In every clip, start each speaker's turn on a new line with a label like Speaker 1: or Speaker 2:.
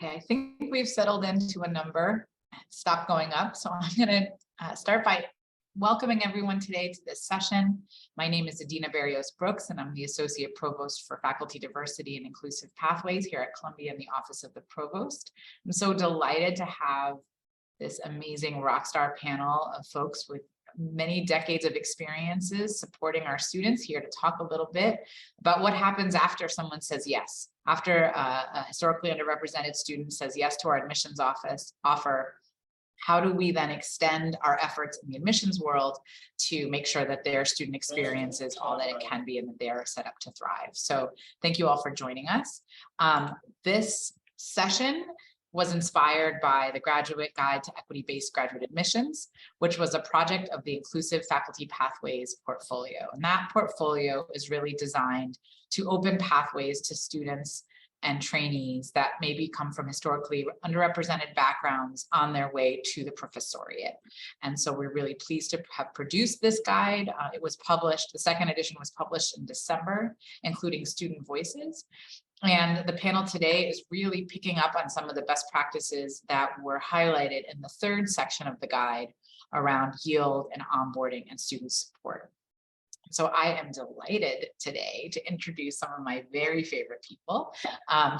Speaker 1: Okay, I think we've settled into a number. Stop going up. So I'm going to start by welcoming everyone today to this session. My name is Adina Barrios Brooks, and I'm the Associate Provost for Faculty Diversity and Inclusive Pathways here at Columbia in the Office of the Provost. I'm so delighted to have this amazing rockstar panel of folks with many decades of experiences supporting our students here to talk a little bit about what happens after someone says yes. After a historically underrepresented student says yes to our admissions offer, how do we then extend our efforts in the admissions world to make sure that their student experience is all that it can be and that they are set up to thrive? So thank you all for joining us. This session was inspired by the Graduate Guide to Equity-Based Graduate Admissions, which was a project of the Inclusive Faculty Pathways portfolio. And that portfolio is really designed to open pathways to students and trainees that maybe come from historically underrepresented backgrounds on their way to the professoriate. And so we're really pleased to have produced this guide. It was published, the second edition was published in December, including student voices. And the panel today is really picking up on some of the best practices that were highlighted in the third section of the guide around yield and onboarding and student support. So I am delighted today to introduce some of my very favorite people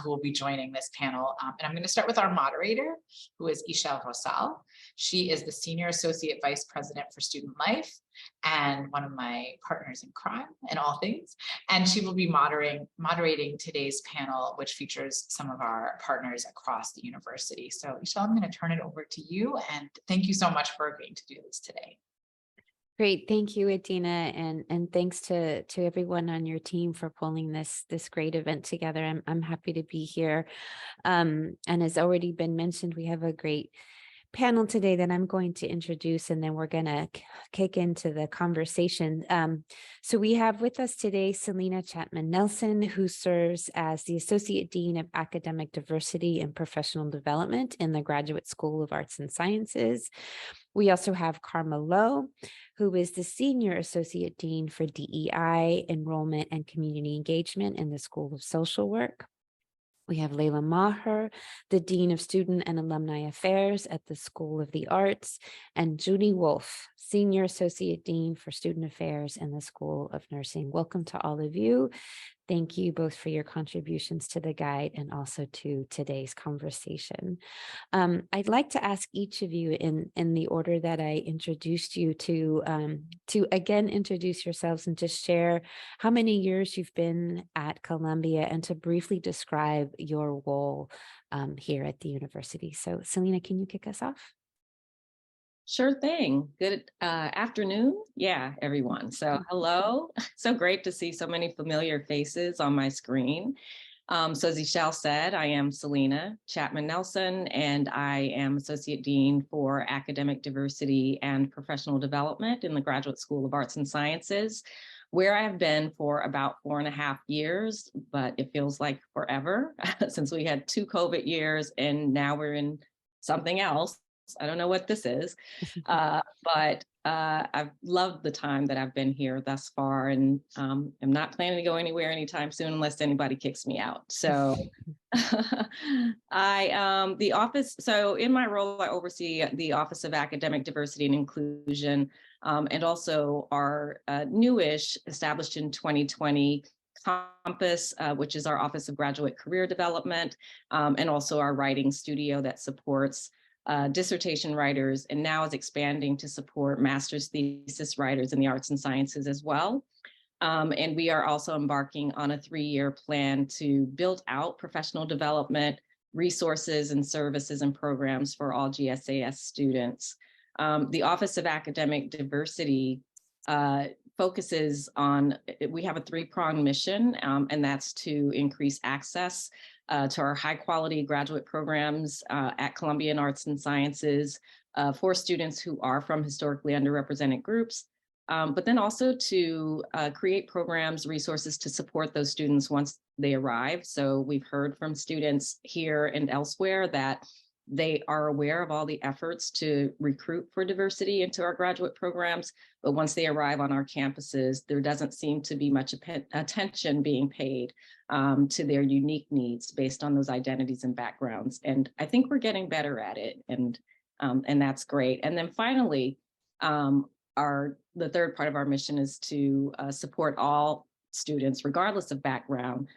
Speaker 1: who will be joining this panel. And I'm going to start with our moderator, who is Ixchel Rosal. She is the Senior Associate Vice President for Student Life and one of my partners in crime and all things. And she will be moderating today's panel, which features some of our partners across the university. So Ixchel, I'm going to turn it over to you. And thank you so much for agreeing to do this today.
Speaker 2: Great, thank you, Adina, and thanks to everyone on your team for pulling this great event together. I'm happy to be here. And as already been mentioned, we have a great panel today that I'm going to introduce, and then we're going to kick into the conversation. So we have with us today Celina Chatman Nelson, who serves as the Associate Dean of Academic Diversity and Professional Development in the Graduate School of Arts and Sciences. We also have Lowe, who is the Senior Associate Dean for DEI, Enrollment, and Community Engagement in the School of Social Work. We have Layla Maher, the Dean of Student and Alumni Affairs at the School of the Arts, and Judy Wolf, Senior Associate Dean for Student Affairs in the School of Nursing. Welcome to all of you. Thank you both for your contributions to the guide and also to today's conversation. I'd like to ask each of you in the order that I introduced you to again introduce yourselves and just share how many years you've been at Columbia and to briefly describe your role here at the university. So Celina, can you kick us off?
Speaker 3: Sure thing. Good afternoon. Yeah, everyone. So hello. So great to see so many familiar faces on my screen. So as Ixchel said, I am Celina Chatman Nelson, and I am Associate Dean for Academic Diversity and Professional Development in the Graduate School of Arts and Sciences, where I've been for about 4.5 years, but it feels like forever since we had 2 COVID years and now we're in something else. I don't know what this is, but I've loved the time that I've been here thus far, and I'm not planning to go anywhere anytime soon unless anybody kicks me out. So the office, so in my role, I oversee the Office of Academic Diversity and Inclusion, and also our newish, established in 2020, Compass, which is our Office of Graduate Career Development, and also our writing studio that supports dissertation writers, and now is expanding to support master's thesis writers in the arts and sciences as well. And we are also embarking on a 3-year plan to build out professional development resources and services and programs for all GSAS students. The Office of Academic Diversity focuses on, we have a 3-pronged mission, and that's to increase access to our high quality graduate programs at Columbia in Arts and Sciences for students who are from historically underrepresented groups, but then also to create programs, resources to support those students once they arrive. So we've heard from students here and elsewhere that They are aware of all the efforts to recruit for diversity into our graduate programs, but once they arrive on our campuses, there doesn't seem to be much attention being paid to their unique needs based on those identities and backgrounds. And I think we're getting better at it, and that's great. And then finally, the third part of our mission is to support all students, regardless of background,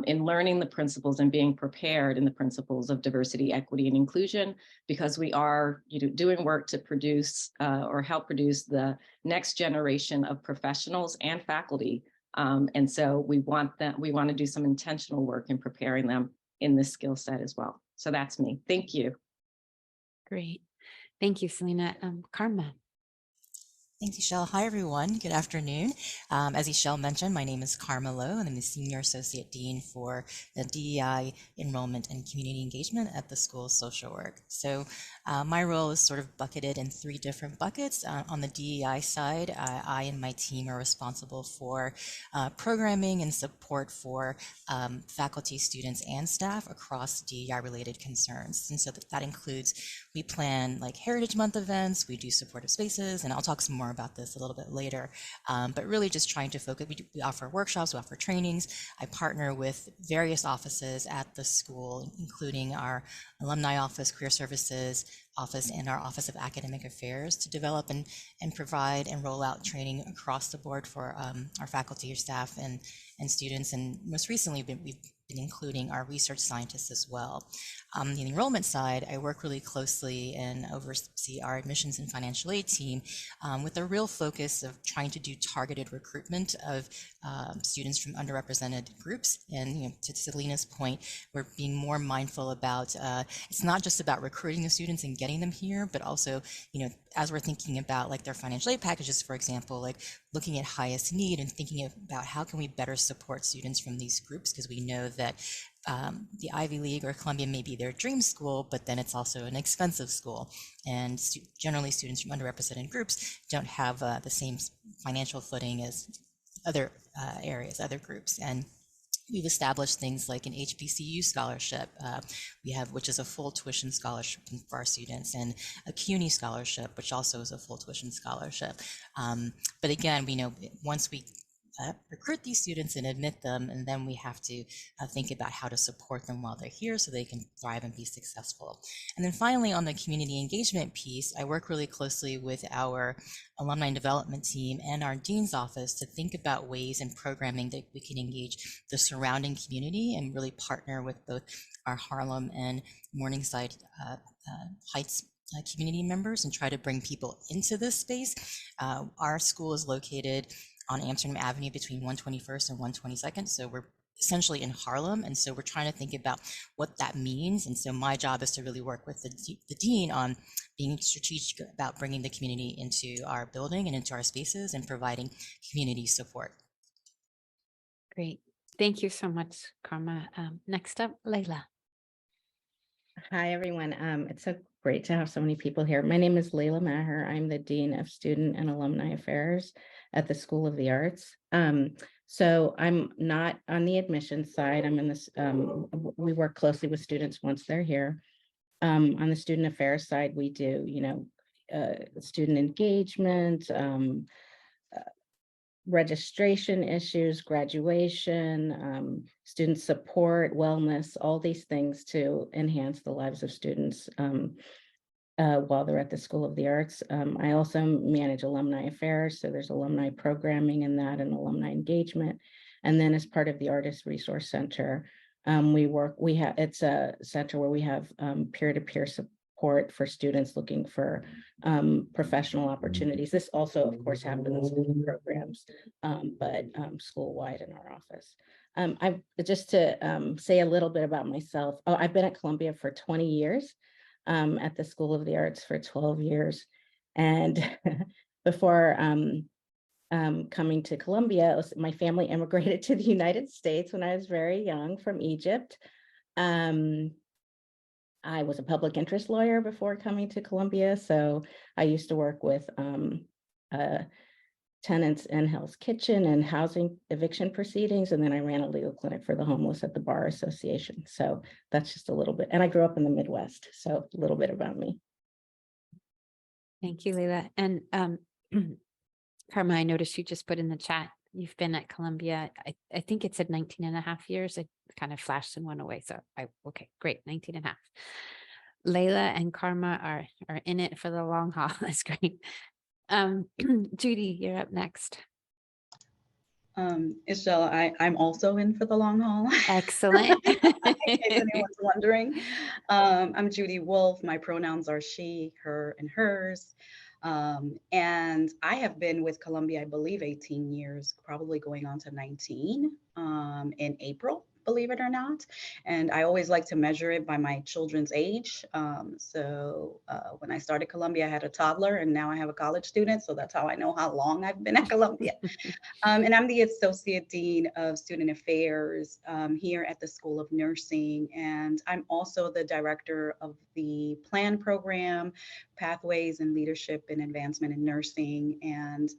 Speaker 3: in learning the principles and being prepared in the principles of diversity, equity, and inclusion, because we are doing work to produce or help produce the next generation of professionals and faculty. And so we want to do some intentional work in preparing them in this skill set as well. So that's me. Thank you.
Speaker 2: Great. Thank you, Celina. Karma.
Speaker 4: Thanks, Ixchel. Hi, everyone. Good afternoon. As Ixchel mentioned, my name is Karma Lowe, and I'm the Senior Associate Dean for the DEI Enrollment and Community Engagement at the School of Social Work. So my role is sort of bucketed in 3 different buckets. On the DEI side, I and my team are responsible for programming and support for faculty, students, and staff across DEI-related concerns. And so that includes, we plan like Heritage Month events, we do supportive spaces, and I'll talk some more about this a little bit later, but really just trying to focus. We offer workshops, we offer trainings. I partner with various offices at the school, including our alumni office, career services office, and our Office of Academic Affairs, to develop and provide and roll out training across the board for our faculty, or staff, and students. And most recently, we've been including our research scientists as well. On the enrollment side, I work really closely and oversee our admissions and financial aid team with a real focus of trying to do targeted recruitment of students from underrepresented groups. And to Celina's point, we're being more mindful about, it's not just about recruiting the students and getting them here, but also, as we're thinking about like their financial aid packages, for example, like looking at highest need and thinking about how can we better support students from these groups, because we know that the Ivy League or Columbia may be their dream school, but then it's also an expensive school. And generally students from underrepresented groups don't have the same financial footing as other areas, other groups. And we've established things like an HBCU scholarship, which is a full tuition scholarship for our students, and a CUNY scholarship, which also is a full tuition scholarship. But again, we know once we recruit these students and admit them, and then we have to think about how to support them while they're here so they can thrive and be successful. And then finally, on the community engagement piece, I work really closely with our alumni and development team and our dean's office to think about ways and programming that we can engage the surrounding community and really partner with both our Harlem and Morningside Heights community members and try to bring people into this space. Our school is located on Amsterdam Avenue between 121st and 122nd. So we're essentially in Harlem. And so we're trying to think about what that means. And so my job is to really work with the dean on being strategic about bringing the community into our building and into our spaces and providing community support.
Speaker 2: Great. Thank you so much, Karma. Next up, Layla.
Speaker 5: Hi, everyone. It's so great to have so many people here. My name is Layla Maher. I'm the Dean of Student and Alumni Affairs at the School of the Arts. So I'm not on the admissions side. I'm in this, we work closely with students once they're here. On the student affairs side, we do, student engagement, registration issues, graduation, student support, wellness, all these things to enhance the lives of students while they're at the School of the Arts. I also manage alumni affairs, so there's alumni programming in that and alumni engagement. And then as part of the Artist Resource Center, it's a center where we have peer-to-peer support for students looking for professional opportunities. This also, of course, happens in programs, but school-wide in our office. Just to say a little bit about myself. I've been at Columbia for 20 years, at the School of the Arts for 12 years. And before coming to Columbia, my family immigrated to the United States when I was very young from Egypt. I was a public interest lawyer before coming to Columbia, so I used to work with tenants in Hell's Kitchen and housing eviction proceedings. And then I ran a legal clinic for the homeless at the Bar Association. So that's just a little bit. And I grew up in the Midwest. So a little bit about me.
Speaker 2: Thank you, Leila. And Karma, I noticed you just put in the chat, you've been at Columbia, I think it said 19 and a half years. It kind of flashed and went away. So okay, great, 19 and a half. Leila and Karma are in it for the long haul. That's great. Judy, you're up next.
Speaker 6: Ixchel, I'm also in for the long haul.
Speaker 2: Excellent.
Speaker 6: In case anyone's wondering. I'm Judy Wolf. My pronouns are she, her, and hers. And I have been with Columbia, I believe, 18 years, probably going on to 19 in April, believe it or not. And I always like to measure it by my children's age. So when I started Columbia, I had a toddler, and now I have a college student. So that's how I know how long I've been at Columbia. And I'm the Associate Dean of Student Affairs here at the School of Nursing. And I'm also the Director of the PLAN program, Pathways and Leadership and Advancement in Nursing. And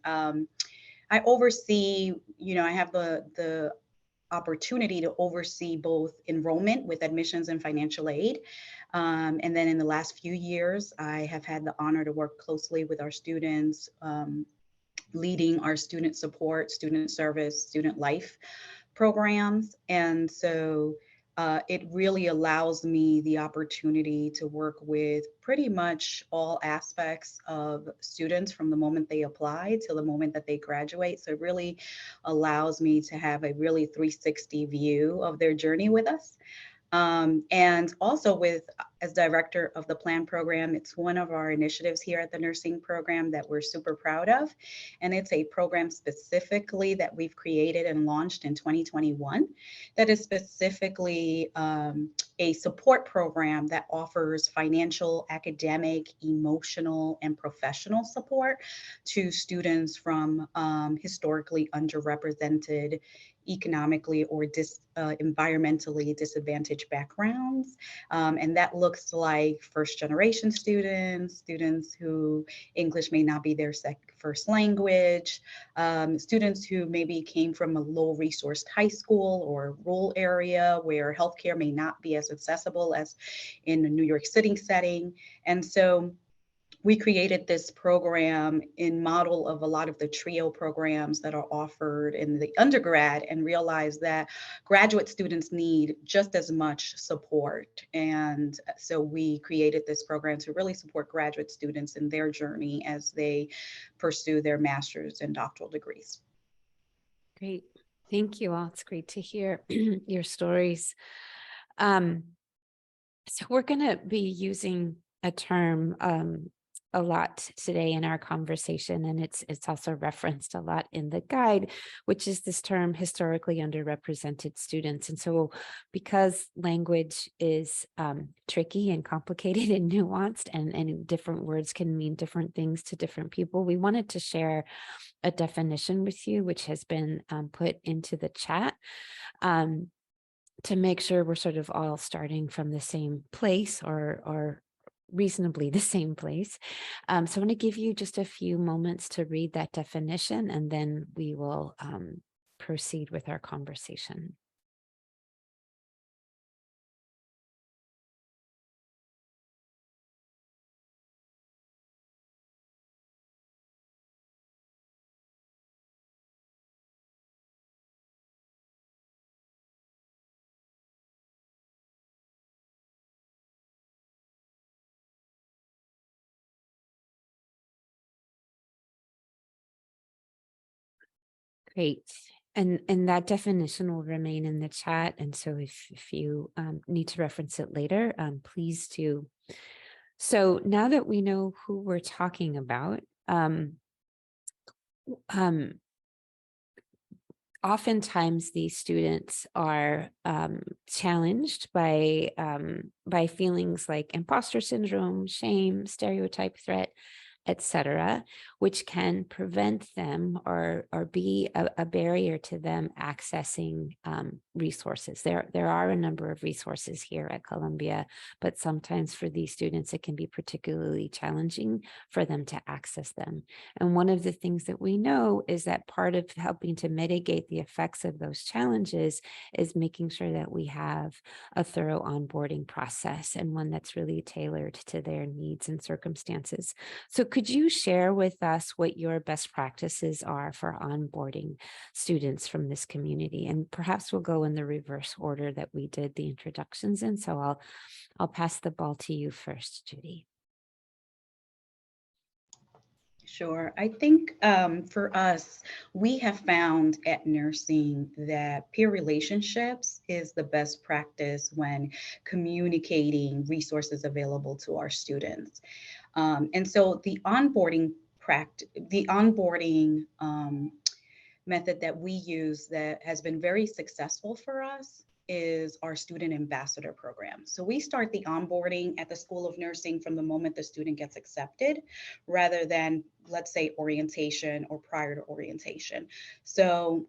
Speaker 6: I oversee, I have the opportunity to oversee both enrollment with admissions and financial aid. And then in the last few years, I have had the honor to work closely with our students, leading our student support, student service, student life programs. And so it really allows me the opportunity to work with pretty much all aspects of students from the moment they apply till the moment that they graduate. So it really allows me to have a really 360 view of their journey with us. And also as director of the PLAN program, it's one of our initiatives here at the nursing program that we're super proud of. And it's a program specifically that we've created and launched in 2021 that is specifically a support program that offers financial, academic, emotional, and professional support to students from historically underrepresented, economically or environmentally disadvantaged backgrounds. And that looks like first-generation students who English may not be their first language, students who maybe came from a low-resourced high school or rural area where healthcare may not be as accessible as in a New York City setting. And so we created this program in model of a lot of the TRIO programs that are offered in the undergrad, and realized that graduate students need just as much support. And so we created this program to really support graduate students in their journey as they pursue their master's and doctoral degrees.
Speaker 2: Great. Thank you all. It's great to hear your stories. So we're going to be using a term a lot today in our conversation, and it's also referenced a lot in the guide, which is this term historically underrepresented students. And so because language is tricky and complicated and nuanced, and different words can mean different things to different people, we wanted to share a definition with you, which has been put into the chat, to make sure we're sort of all starting from the same place, or reasonably the same place. So I'm going to give you just a few moments to read that definition, and then we will proceed with our conversation. Great. And that definition will remain in the chat. And so if you need to reference it later, please do. So now that we know who we're talking about, oftentimes these students are challenged by feelings like imposter syndrome, shame, stereotype, threat, etc., which can prevent them or be a barrier to them accessing resources. There are a number of resources here at Columbia, but sometimes for these students, it can be particularly challenging for them to access them. And one of the things that we know is that part of helping to mitigate the effects of those challenges is making sure that we have a thorough onboarding process and one that's really tailored to their needs and circumstances. So could you share with us what your best practices are for onboarding students from this community? And perhaps we'll go in the reverse order that we did the introductions in. So I'll pass the ball to you first, Judy.
Speaker 6: Sure. I think for us, we have found at nursing that peer relationships is the best practice when communicating resources available to our students. And so the onboarding method that we use that has been very successful for us is our student ambassador program. So we start the onboarding at the School of Nursing from the moment the student gets accepted, rather than, let's say, orientation or prior to orientation. So,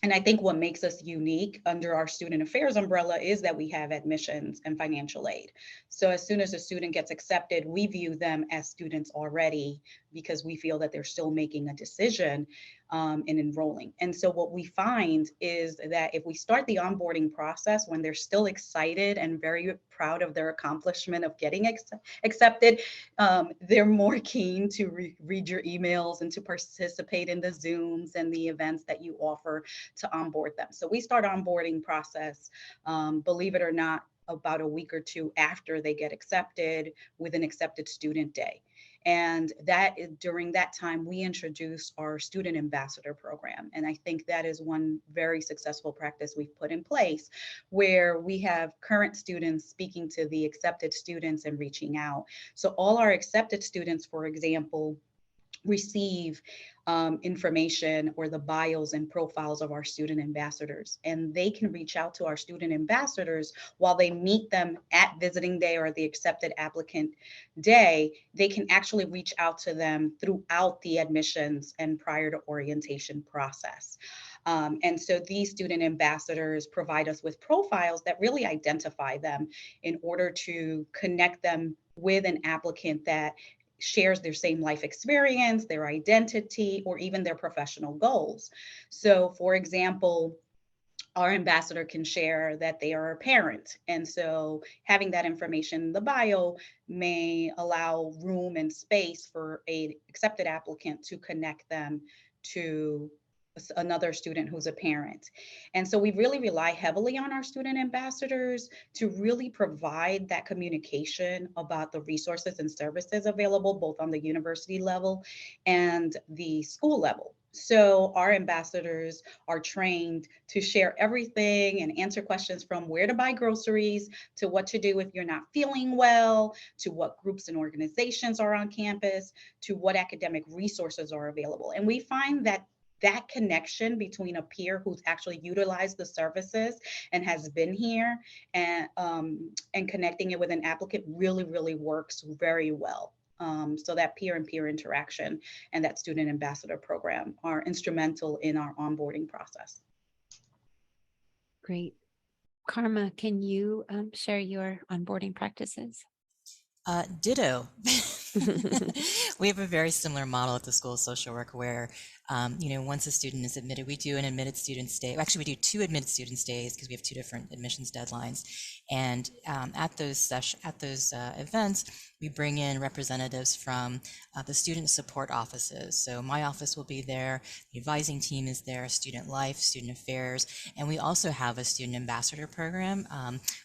Speaker 6: and I think what makes us unique under our student affairs umbrella is that we have admissions and financial aid. So as soon as a student gets accepted, we view them as students already because we feel that they're still making a decision in enrolling. And so what we find is that if we start the onboarding process when they're still excited and very proud of their accomplishment of getting accepted, they're more keen to read your emails and to participate in the Zooms and the events that you offer to onboard them. So we start onboarding process, believe it or not, about a week or two after they get accepted with an accepted student day. And that during that time, we introduce our student ambassador program. And I think that is one very successful practice we've put in place, where we have current students speaking to the accepted students and reaching out. So all our accepted students, for example, receive information or the bios and profiles of our student ambassadors, and they can reach out to our student ambassadors while they meet them at visiting day or the accepted applicant day. They can actually reach out to them throughout the admissions and prior to orientation process. And so these student ambassadors provide us with profiles that really identify them in order to connect them with an applicant that shares their same life experience, their identity, or even their professional goals. So, for example, our ambassador can share that they are a parent. And so having that information in the bio may allow room and space for an accepted applicant to connect them to another student who's a parent. And so we really rely heavily on our student ambassadors to really provide that communication about the resources and services available both on the university level and the school level. So our ambassadors are trained to share everything and answer questions from where to buy groceries to what to do if you're not feeling well, to what groups and organizations are on campus, to what academic resources are available. And we find that that connection between a peer who's actually utilized the services and has been here and connecting it with an applicant really works very well. So that peer-and-peer interaction and that student ambassador program are instrumental in our onboarding process.
Speaker 2: Great. Karma, can you share your onboarding practices?
Speaker 4: Ditto. We have a very similar model at the School of Social Work where, once a student is admitted, we do an admitted student day. Actually, we do 2 admitted student days because we have 2 different admissions deadlines. And at those events, we bring in representatives from the student support offices. So my office will be there, the advising team is there, student life, student affairs, and we also have a student ambassador program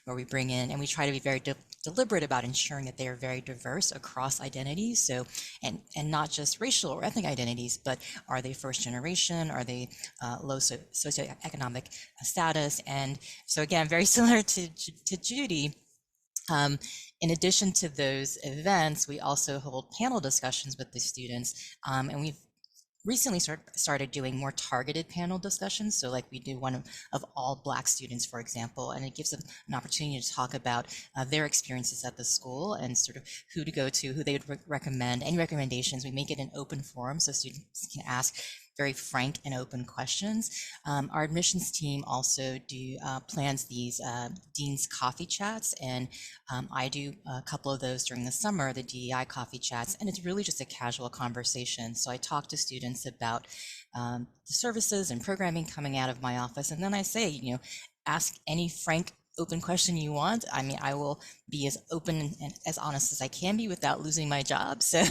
Speaker 4: where we bring in, and we try to be very deliberate about ensuring that they are very diverse across identities. So, and not just racial or ethnic identities, but are they first generation? Are they low socioeconomic status? And so again, very similar to Judy, in addition to those events, we also hold panel discussions with the students, and we've recently started doing more targeted panel discussions. So like we do one of all Black students, for example, and it gives them an opportunity to talk about their experiences at the school and sort of who to go to, who they would recommend, any recommendations. We make it an open forum so students can ask very frank and open questions. Our admissions team also plans these Dean's Coffee Chats, and I do a couple of those during the summer, the DEI Coffee Chats, and it's really just a casual conversation. So I talk to students about the services and programming coming out of my office, and then I say, ask any frank, open question you want. I mean, I will be as open and as honest as I can be without losing my job. So,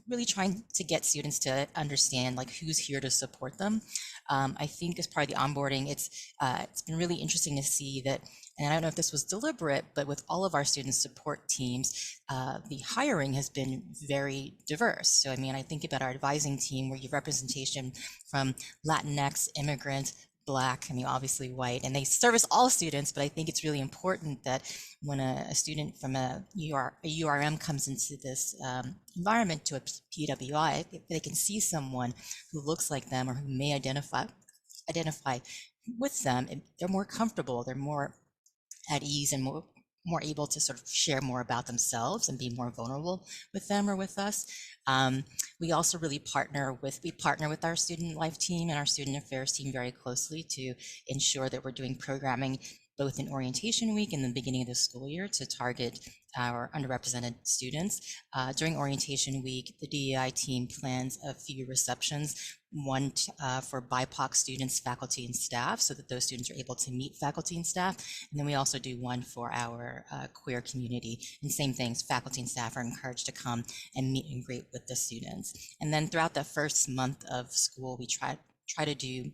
Speaker 4: really trying to get students to understand like who's here to support them. I think as part of the onboarding, it's been really interesting to see that, and I don't know if this was deliberate, but with all of our student support teams, the hiring has been very diverse. So, I mean, I think about our advising team where you have representation from Latinx, immigrants, Black, I mean, obviously white, and they service all students, but I think it's really important that when a student from a URM comes into this environment to a PWI, they can see someone who looks like them or who may identify with them, and they're more comfortable, they're more at ease and more able to sort of share more about themselves and be more vulnerable with them or with us. We also really partner with our student life team and our student affairs team very closely to ensure that we're doing programming both in orientation week and the beginning of the school year to target our underrepresented students. During orientation week, the DEI team plans a few receptions, one for BIPOC students, faculty, and staff, so that those students are able to meet faculty and staff. And then we also do one for our queer community. And same things, faculty and staff are encouraged to come and meet and greet with the students. And then throughout the first month of school, we try to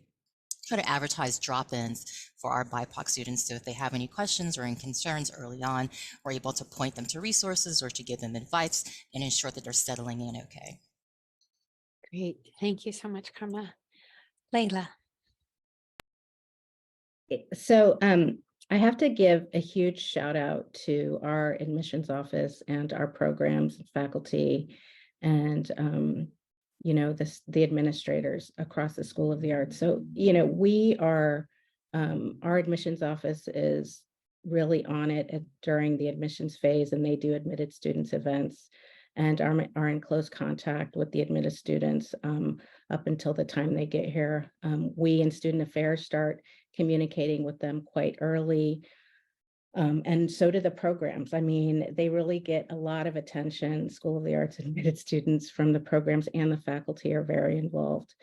Speaker 4: advertise drop-ins for our BIPOC students. So if they have any questions or any concerns early on, we're able to point them to resources or to give them advice and ensure that they're settling in okay.
Speaker 2: Great. Thank you so much, Karma. Layla.
Speaker 5: So I have to give a huge shout out to our admissions office and our programs, faculty, and the administrators across the School of the Arts. So, we are, our admissions office is really on it during the admissions phase, and they do admitted students events and are in close contact with the admitted students up until the time they get here. We in Student Affairs start communicating with them quite early. And so do the programs. I mean, they really get a lot of attention. School of the Arts admitted students from the programs and the faculty are very involved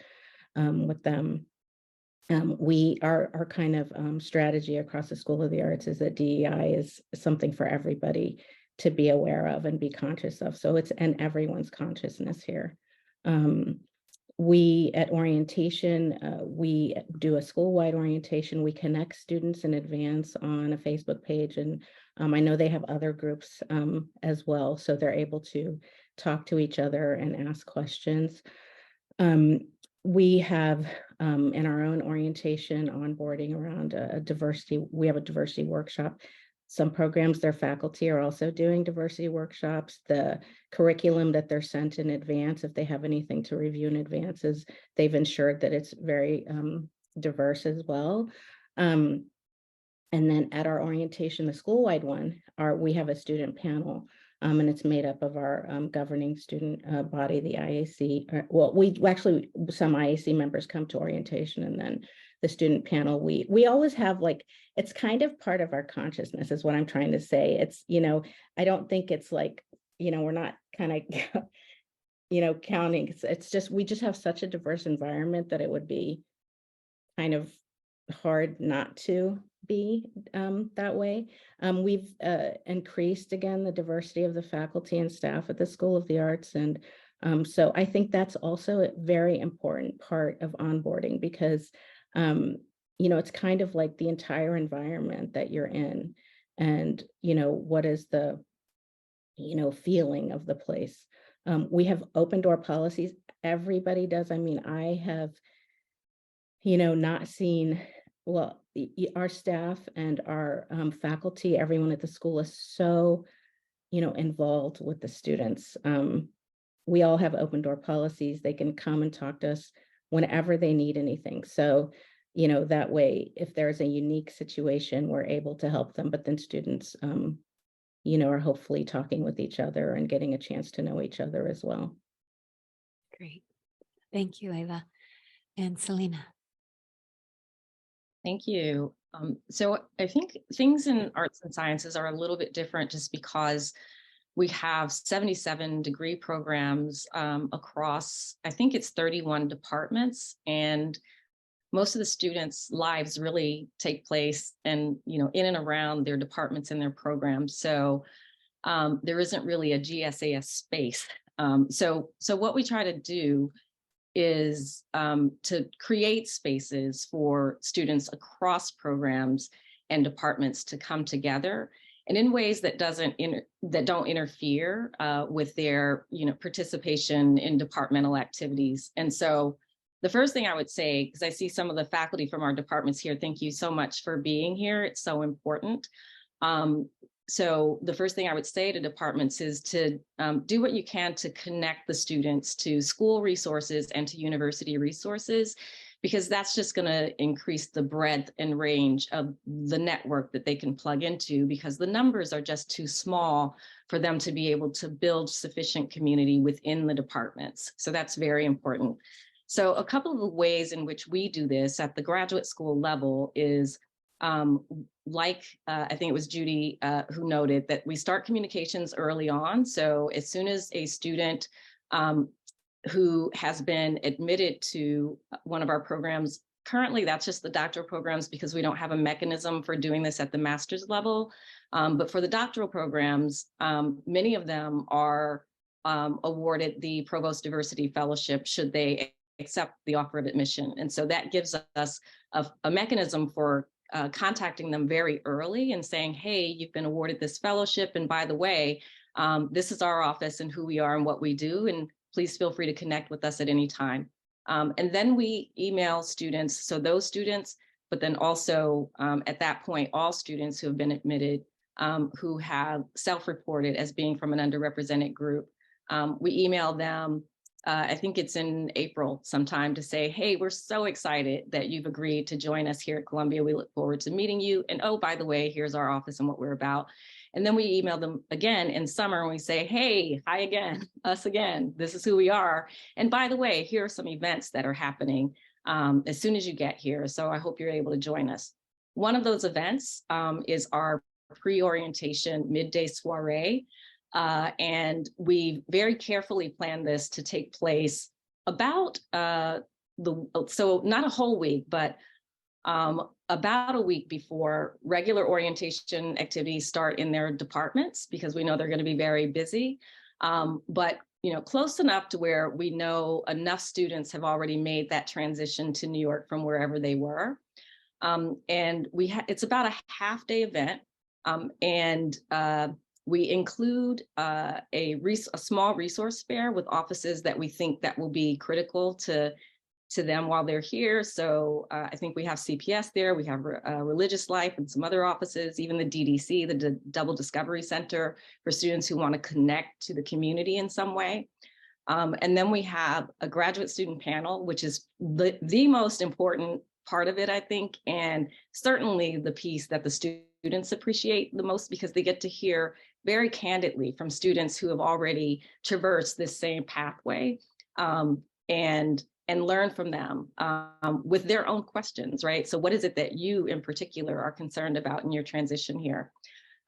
Speaker 5: with them. Our kind of strategy across the School of the Arts is that DEI is something for everybody to be aware of and be conscious of. So it's in everyone's consciousness here. We at orientation, we do a school-wide orientation. We connect students in advance on a Facebook page, and I know they have other groups as well, so they're able to talk to each other and ask questions. We have in our own orientation onboarding around diversity, we have a diversity workshop. Some programs, their faculty are also doing diversity workshops. The curriculum that they're sent in advance, if they have anything to review in advance, they've ensured that it's very diverse as well. And then at our orientation, the school-wide one, we have a student panel, and it's made up of our governing student body, the IAC. Some IAC members come to orientation, and then the student panel, we always have it's kind of part of our consciousness is what I'm trying to say. It's, I don't think it's we're not kind of, counting. It's just, we just have such a diverse environment that it would be kind of hard not to be that way. We've increased again the diversity of the faculty and staff at the School of the Arts. And so I think that's also a very important part of onboarding because it's kind of like the entire environment that you're in and, what is the, feeling of the place. We have open door policies. Everybody does. I mean, I have, not seen, well, our staff and our faculty, everyone at the school is so, involved with the students. we all have open door policies. They can come and talk to us whenever they need anything. So, that way, if there's a unique situation, we're able to help them. But then students, are hopefully talking with each other and getting a chance to know each other as well.
Speaker 2: Great. Thank you, Layla. And Celina.
Speaker 3: Thank you. So I think things in arts and sciences are a little bit different just because we have 77 degree programs across, I think it's 31 departments, and most of the students' lives really take place and, in and around their departments and their programs. So there isn't really a GSAS space. So what we try to do is to create spaces for students across programs and departments to come together, and in ways that don't interfere with their participation in departmental activities. And so the first thing I would say, because I see some of the faculty from our departments here, thank you so much for being here. It's so important. So the first thing I would say to departments is to do what you can to connect the students to school resources and to university resources, because that's just going to increase the breadth and range of the network that they can plug into, because the numbers are just too small for them to be able to build sufficient community within the departments. So that's very important. So a couple of the ways in which we do this at the graduate school level is I think it was Judy who noted that we start communications early on. So as soon as a student who has been admitted to one of our programs, currently that's just the doctoral programs because we don't have a mechanism for doing this at the master's level. But for the doctoral programs, many of them are awarded the Provost Diversity Fellowship should they accept the offer of admission. And so that gives us a mechanism for contacting them very early and saying, hey, you've been awarded this fellowship. And by the way, this is our office and who we are and what we do. And please feel free to connect with us at any time. And then we email students. So those students, but then also at that point, all students who have been admitted who have self-reported as being from an underrepresented group. We email them. I think it's in April sometime to say, hey, we're so excited that you've agreed to join us here at Columbia. We look forward to meeting you. And oh, by the way, here's our office and what we're about. And then we email them again in summer and we say, hey, hi again, us again. This is who we are. And by the way, here are some events that are happening as soon as you get here. So I hope you're able to join us. One of those events is our pre-orientation midday soiree. And we very carefully planned this to take place about so not a whole week, but about a week before regular orientation activities start in their departments, because we know they're going to be very busy. But close enough to where we know enough students have already made that transition to New York from wherever they were. And it's about a half-day event, we include a small resource fair with offices that we think that will be critical to them while they're here. So I think we have CPS there, we have Religious Life and some other offices, even the DDC, the Double Discovery Center for students who want to connect to the community in some way. And then we have a graduate student panel, which is the most important part of it, I think, and certainly the piece that the students appreciate the most, because they get to hear very candidly from students who have already traversed this same pathway and learn from them with their own questions, right? So what is it that you in particular are concerned about in your transition here?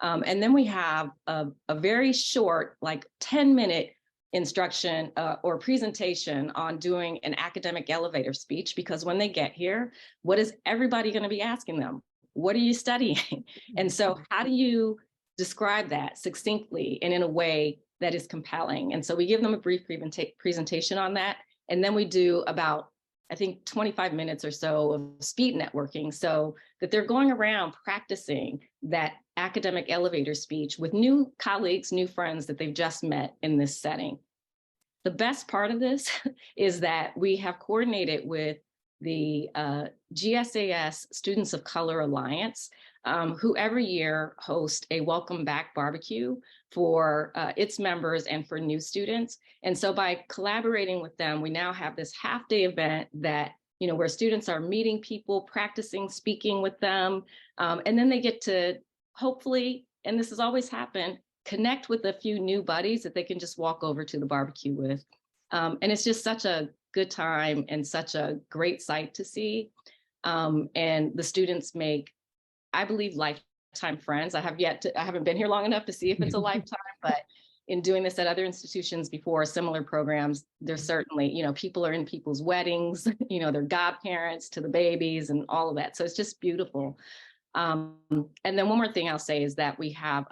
Speaker 3: And then we have a very short, like 10-minute instruction or presentation on doing an academic elevator speech, because when they get here, what is everybody going to be asking them? What are you studying? And so how do you describe that succinctly and in a way that is compelling? And so we give them a brief presentation on that. And then we do about, I think, 25 minutes or so of speed networking, so that they're going around practicing that academic elevator speech with new colleagues, new friends that they've just met in this setting. The best part of this is that we have coordinated with the GSAS Students of Color Alliance, who every year host a welcome back barbecue for its members and for new students. And so by collaborating with them, we now have this half-day event that, where students are meeting people, practicing speaking with them, and then they get to hopefully, and this has always happened, connect with a few new buddies that they can just walk over to the barbecue with. And it's just such a good time and such a great sight to see. And the students make, I believe, lifetime friends. I haven't been here long enough to see if it's a lifetime, but in doing this at other institutions before, similar programs, there's certainly, people are in people's weddings, their godparents to the babies and all of that. So it's just beautiful. And then one more thing I'll say is that we have,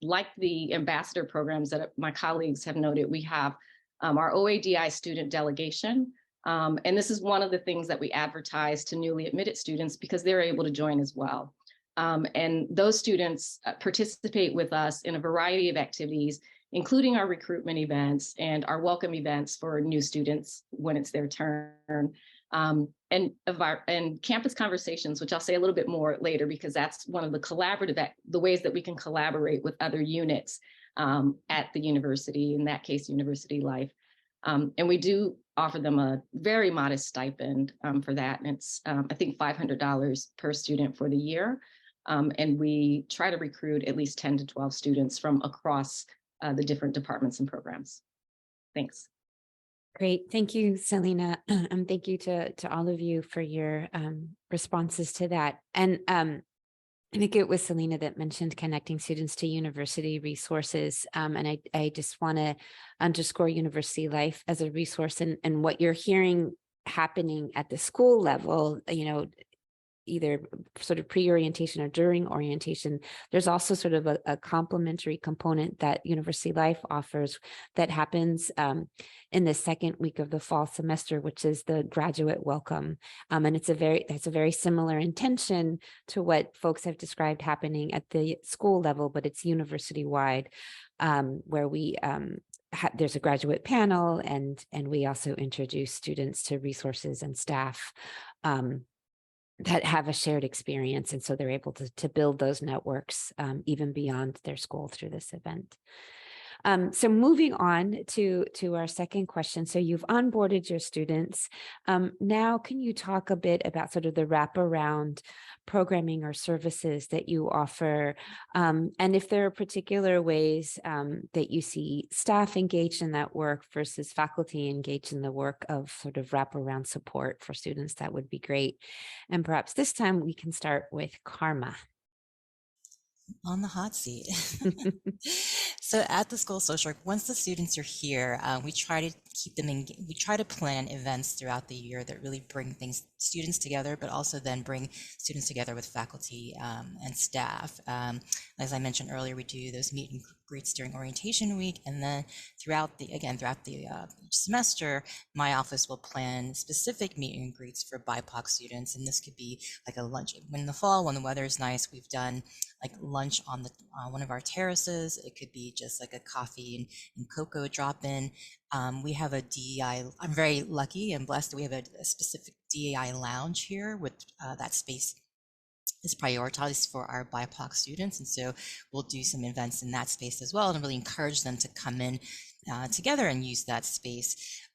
Speaker 3: like the ambassador programs that my colleagues have noted, we have our OADI student delegation. And this is one of the things that we advertise to newly admitted students because they're able to join as well. And those students participate with us in a variety of activities, including our recruitment events and our welcome events for new students when it's their turn. And campus conversations, which I'll say a little bit more later, because that's one of the ways that we can collaborate with other units at the university, in that case, University Life. And we do offer them a very modest stipend for that. And it's, I think, $500 per student for the year. And we try to recruit at least 10 to 12 students from across the different departments and programs. Thanks.
Speaker 2: Great. Thank you, Celina. And thank you to all of you for your responses to that. And I think it was Celina that mentioned connecting students to university resources. And I just want to underscore University Life as a resource, and what you're hearing happening at the school level, either sort of pre-orientation or during orientation. There's also sort of a complementary component that University Life offers that happens in the second week of the fall semester, which is the graduate welcome. And it's a very similar intention to what folks have described happening at the school level, but it's university-wide, where we there's a graduate panel, and we also introduce students to resources and staff that have a shared experience. And so they're able to build those networks even beyond their school through this event. So moving on to our second question. So you've onboarded your students. Now, can you talk a bit about sort of the wraparound programming or services that you offer? And if there are particular ways that you see staff engaged in that work versus faculty engaged in the work of sort of wraparound support for students, that would be great. And perhaps this time we can start with Karma.
Speaker 4: On the hot seat. So at the school social work, once the students are here, we try to keep them in, we try to plan events throughout the year that really bring students together, but also then bring students together with faculty and staff. As I mentioned earlier, we do those meet and greets during orientation week, and then throughout the semester, my office will plan specific meet and greets for BIPOC students, and this could be like a lunch. In the fall, when the weather is nice, we've done like lunch on the one of our terraces. It could be just like a coffee and cocoa drop-in. We have a DEI. I'm very lucky and blessed that we have a specific DEI lounge here with that space is prioritized for our BIPOC students. And so we'll do some events in that space as well, and really encourage them to come in together and use that space.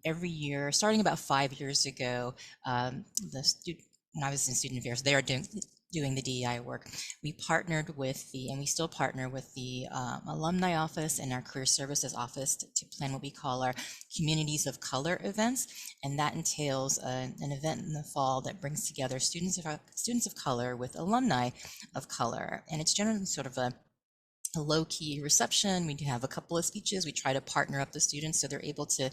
Speaker 4: Every year, starting about 5 years ago, when I was in student affairs, they are doing the DEI work. We partnered with and we still partner with the alumni office and our career services office to plan what we call our communities of color events. And that entails an event in the fall that brings together students of color with alumni of color. And it's generally sort of a low-key reception. We do have a couple of speeches. We try to partner up the students so they're able to,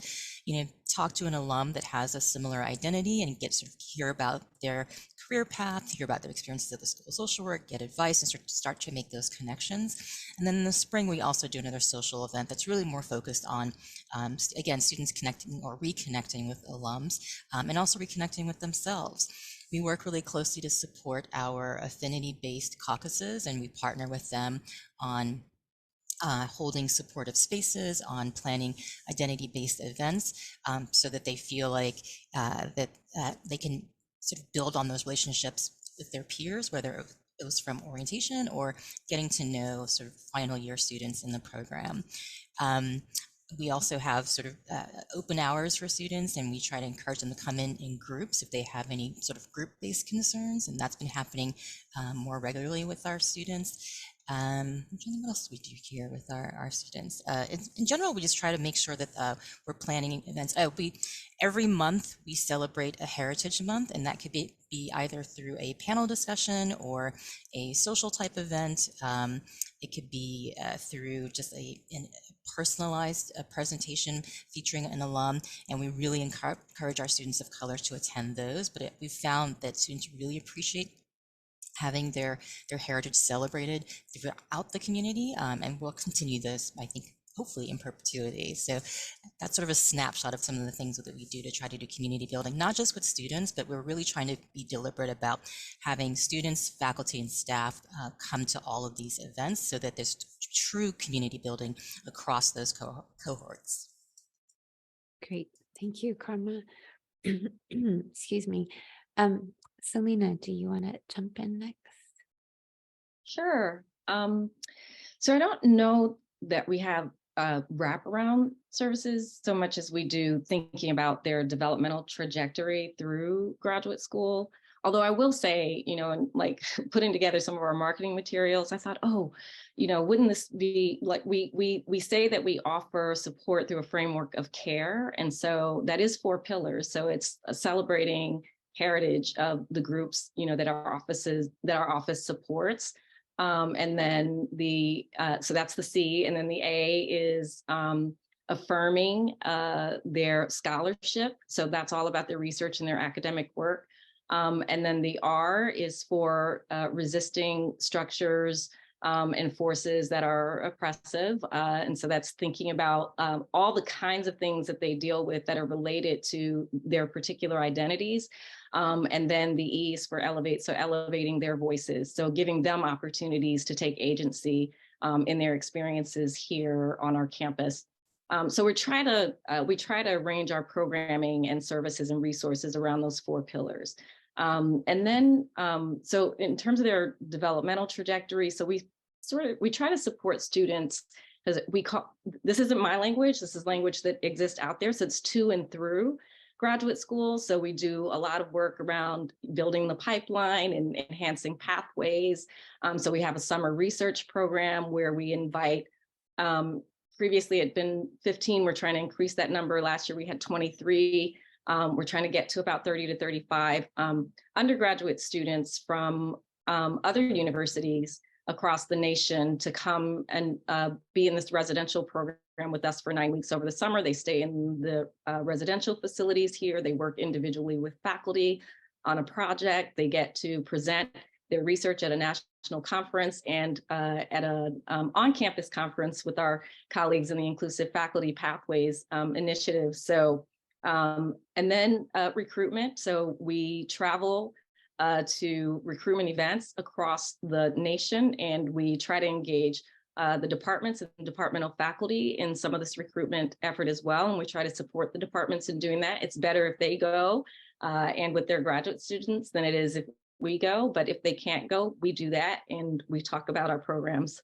Speaker 4: talk to an alum that has a similar identity and hear about their career path, hear about their experiences at the school of social work, get advice, and start to make those connections. And then in the spring, we also do another social event that's really more focused on, again, students connecting or reconnecting with alums, and also reconnecting with themselves. We work really closely to support our affinity-based caucuses, and we partner with them on holding supportive spaces, on planning identity-based events, so that they feel like that they can sort of build on those relationships with their peers, whether it was from orientation or getting to know sort of final year students in the program. We also have sort of open hours for students, and we try to encourage them to come in groups if they have any sort of group-based concerns, and that's been happening more regularly with our students. I'm trying to think what else we do here with our students. In general, we just try to make sure that we're planning events. Every month we celebrate a Heritage Month, and that could be either through a panel discussion or a social type event. It could be through just a personalized presentation featuring an alum, and we really encourage our students of color to attend those. But we've found that students really appreciate having their heritage celebrated throughout the community, and we'll continue this, I think, hopefully in perpetuity. So that's sort of a snapshot of some of the things that we do to try to do community building, not just with students, but we're really trying to be deliberate about having students, faculty, and staff come to all of these events so that there's true community building across those cohorts.
Speaker 2: Great, thank you, Karma. Excuse me. Celina, do you want to jump in next?
Speaker 3: Sure. So I don't know that we have wraparound services so much as we do thinking about their developmental trajectory through graduate school. Although I will say, and like putting together some of our marketing materials, I thought, wouldn't this be like we say that we offer support through a framework of care, and so that is 4 pillars. So it's celebrating heritage of the groups, that our office supports. And then so that's the C, and then the A is affirming their scholarship. So that's all about their research and their academic work. And then the R is for resisting structures and forces that are oppressive. And so that's thinking about all the kinds of things that they deal with that are related to their particular identities. And then the E is for elevate, so elevating their voices, so giving them opportunities to take agency in their experiences here on our campus. So we try to arrange our programming and services and resources around those 4 pillars. And then, so in terms of their developmental trajectory, so we try to support students, because this isn't my language, this is language that exists out there. So it's to and through graduate school. So we do a lot of work around building the pipeline and enhancing pathways. So we have a summer research program where we invite, previously it had been 15, we're trying to increase that number. Last year we had 23. We're trying to get to about 30 to 35 undergraduate students from other universities across the nation to come and be in this residential program with us for 9 weeks over the summer. They stay in the residential facilities here. They work individually with faculty on a project. They get to present their research at a national conference and at an on-campus conference with our colleagues in the Inclusive Faculty Pathways initiative. So, and then recruitment. So we travel to recruitment events across the nation, and we try to engage the departments and departmental faculty in some of this recruitment effort as well. And we try to support the departments in doing that. It's better if they go and with their graduate students than it is if we go. But if they can't go, we do that, and we talk about our programs.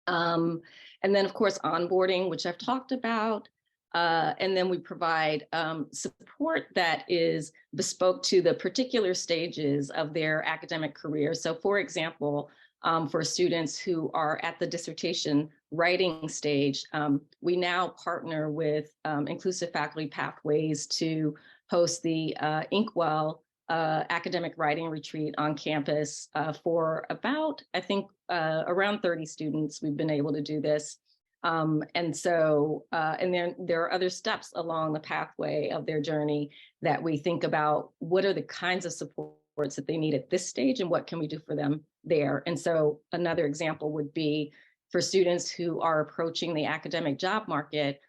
Speaker 3: And then, of course, onboarding, which I've talked about. And then we provide support that is bespoke to the particular stages of their academic career. So for example, for students who are at the dissertation writing stage, we now partner with Inclusive Faculty Pathways to host the Inkwell academic writing retreat on campus for about, I think, around 30 students. We've been able to do this. And so, and then there are other steps along the pathway of their journey that we think about. What are the kinds of supports that they need at this stage, and what can we do for them there? And so another example would be for students who are approaching the academic job market.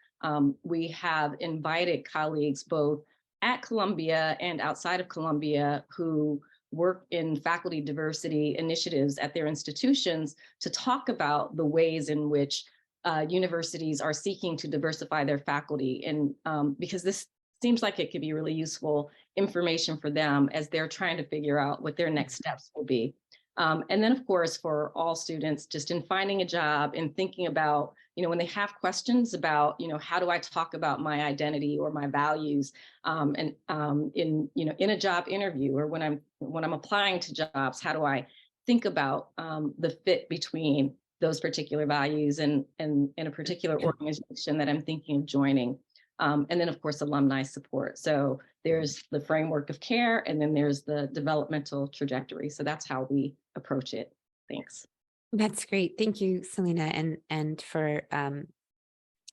Speaker 3: We have invited colleagues both at Columbia and outside of Columbia who work in faculty diversity initiatives at their institutions to talk about the ways in which universities are seeking to diversify their faculty, and because this seems like it could be really useful information for them as they're trying to figure out what their next steps will be. And then, of course, for all students, just in finding a job and thinking about, when they have questions about, how do I talk about my identity or my values, in a job interview, or when I'm applying to jobs, how do I think about the fit between those particular values and in a particular organization that I'm thinking of joining. And then, of course, alumni support. So there's the framework of care, and then there's the developmental trajectory. So that's how we approach it. Thanks.
Speaker 2: That's great. Thank you, Celina, and for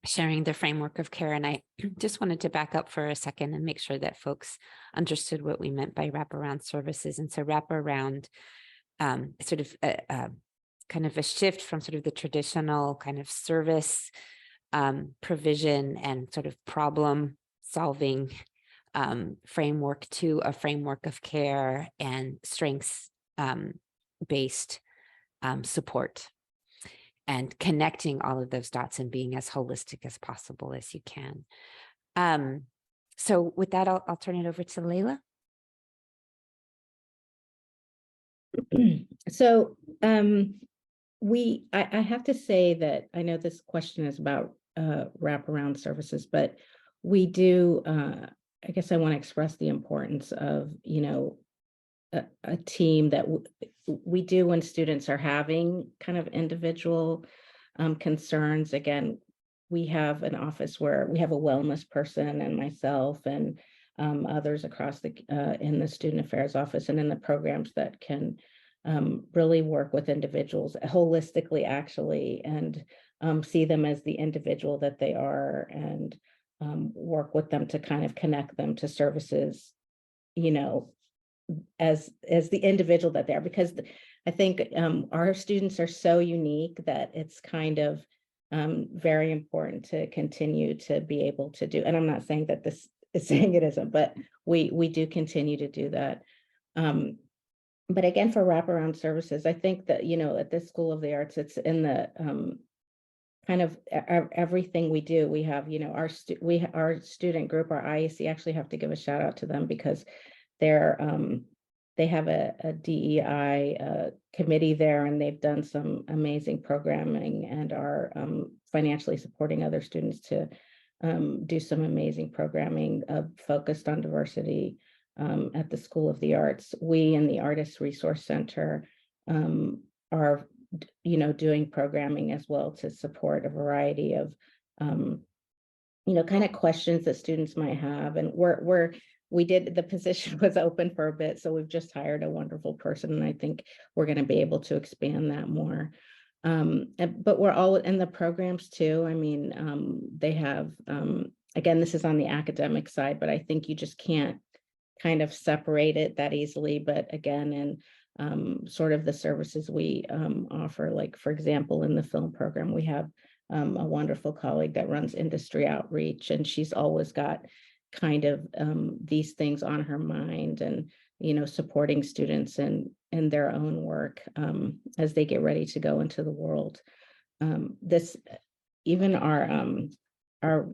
Speaker 2: sharing the framework of care. And I just wanted to back up for a second and make sure that folks understood what we meant by wraparound services. And so wraparound, sort of kind of a shift from sort of the traditional kind of service provision and sort of problem solving framework to a framework of care and strengths based support, and connecting all of those dots and being as holistic as possible as you can. So with that, I'll turn it over to Layla.
Speaker 5: So I have to say that I know this question is about wraparound services, but we do, I guess I want to express the importance of, a team that we do when students are having kind of individual concerns. Again, we have an office where we have a wellness person and myself and others across the in the student affairs office and in the programs that can really work with individuals holistically, actually, and see them as the individual that they are, and work with them to kind of connect them to services, as the individual that they are, because I think our students are so unique that it's kind of very important to continue to be able to do, and I'm not saying that this is saying it isn't, but we do continue to do that. But again, for wraparound services, I think that, at this School of the Arts, it's in the kind of everything we do. We have, our student group, our IEC, actually have to give a shout out to them because they have a DEI committee there, and they've done some amazing programming and are financially supporting other students to do some amazing programming focused on diversity at the School of the Arts. We in the Artists Resource Center are, doing programming as well to support a variety of, kind of questions that students might have. And the position was open for a bit, so we've just hired a wonderful person, and I think we're going to be able to expand that more. But we're all in the programs too. I mean, they have, again, this is on the academic side, but I think you just can't kind of separate it that easily. But again, in sort of the services we offer, like, for example, in the film program, we have a wonderful colleague that runs industry outreach, and she's always got kind of these things on her mind, and supporting students in their own work as they get ready to go into the world. Even our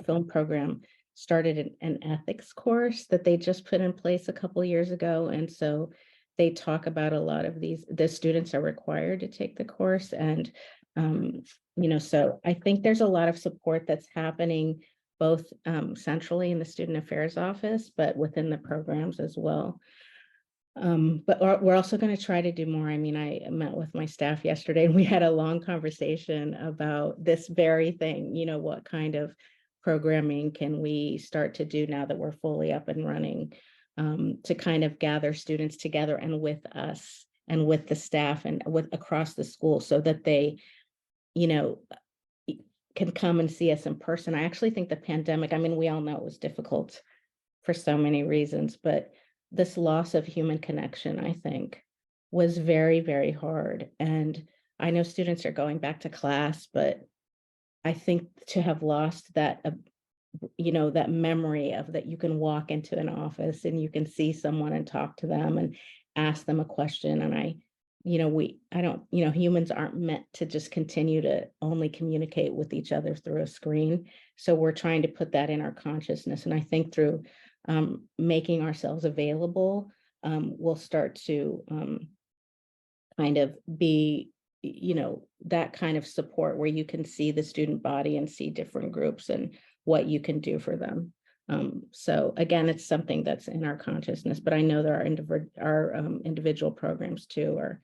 Speaker 5: film program started an ethics course that they just put in place a couple of years ago, and so they talk about a lot of the students are required to take the course, and so I think there's a lot of support that's happening both centrally in the student affairs office, but within the programs as well. But we're also going to try to do more. I mean, I met with my staff yesterday, and we had a long conversation about this very thing. What kind of programming can we start to do now that we're fully up and running, to kind of gather students together and with us and with the staff and with across the school, so that they, can come and see us in person. I actually think the pandemic, I mean, we all know it was difficult for so many reasons, but this loss of human connection, I think, was very, very hard. And I know students are going back to class, but I think to have lost that, that memory of that you can walk into an office and you can see someone and talk to them and ask them a question. And humans aren't meant to just continue to only communicate with each other through a screen. So we're trying to put that in our consciousness. And I think through making ourselves available, we'll start to kind of be, that kind of support where you can see the student body and see different groups and what you can do for them. So again, it's something that's in our consciousness, but I know there are individual programs too are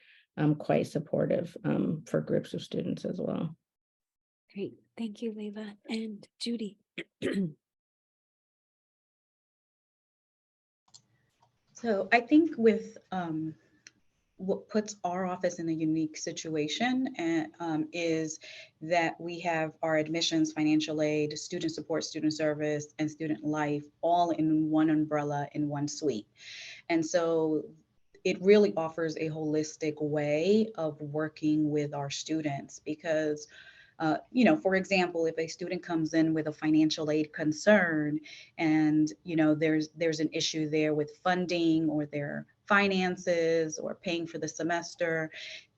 Speaker 5: quite supportive for groups of students as well.
Speaker 2: Great. Thank you, Leila. And Judy.
Speaker 6: So I think with what puts our office in a unique situation and, is that we have our admissions, financial aid, student support, student service, and student life all in one umbrella in one suite. And so it really offers a holistic way of working with our students because for example, if a student comes in with a financial aid concern and, there's an issue there with funding or their finances or paying for the semester,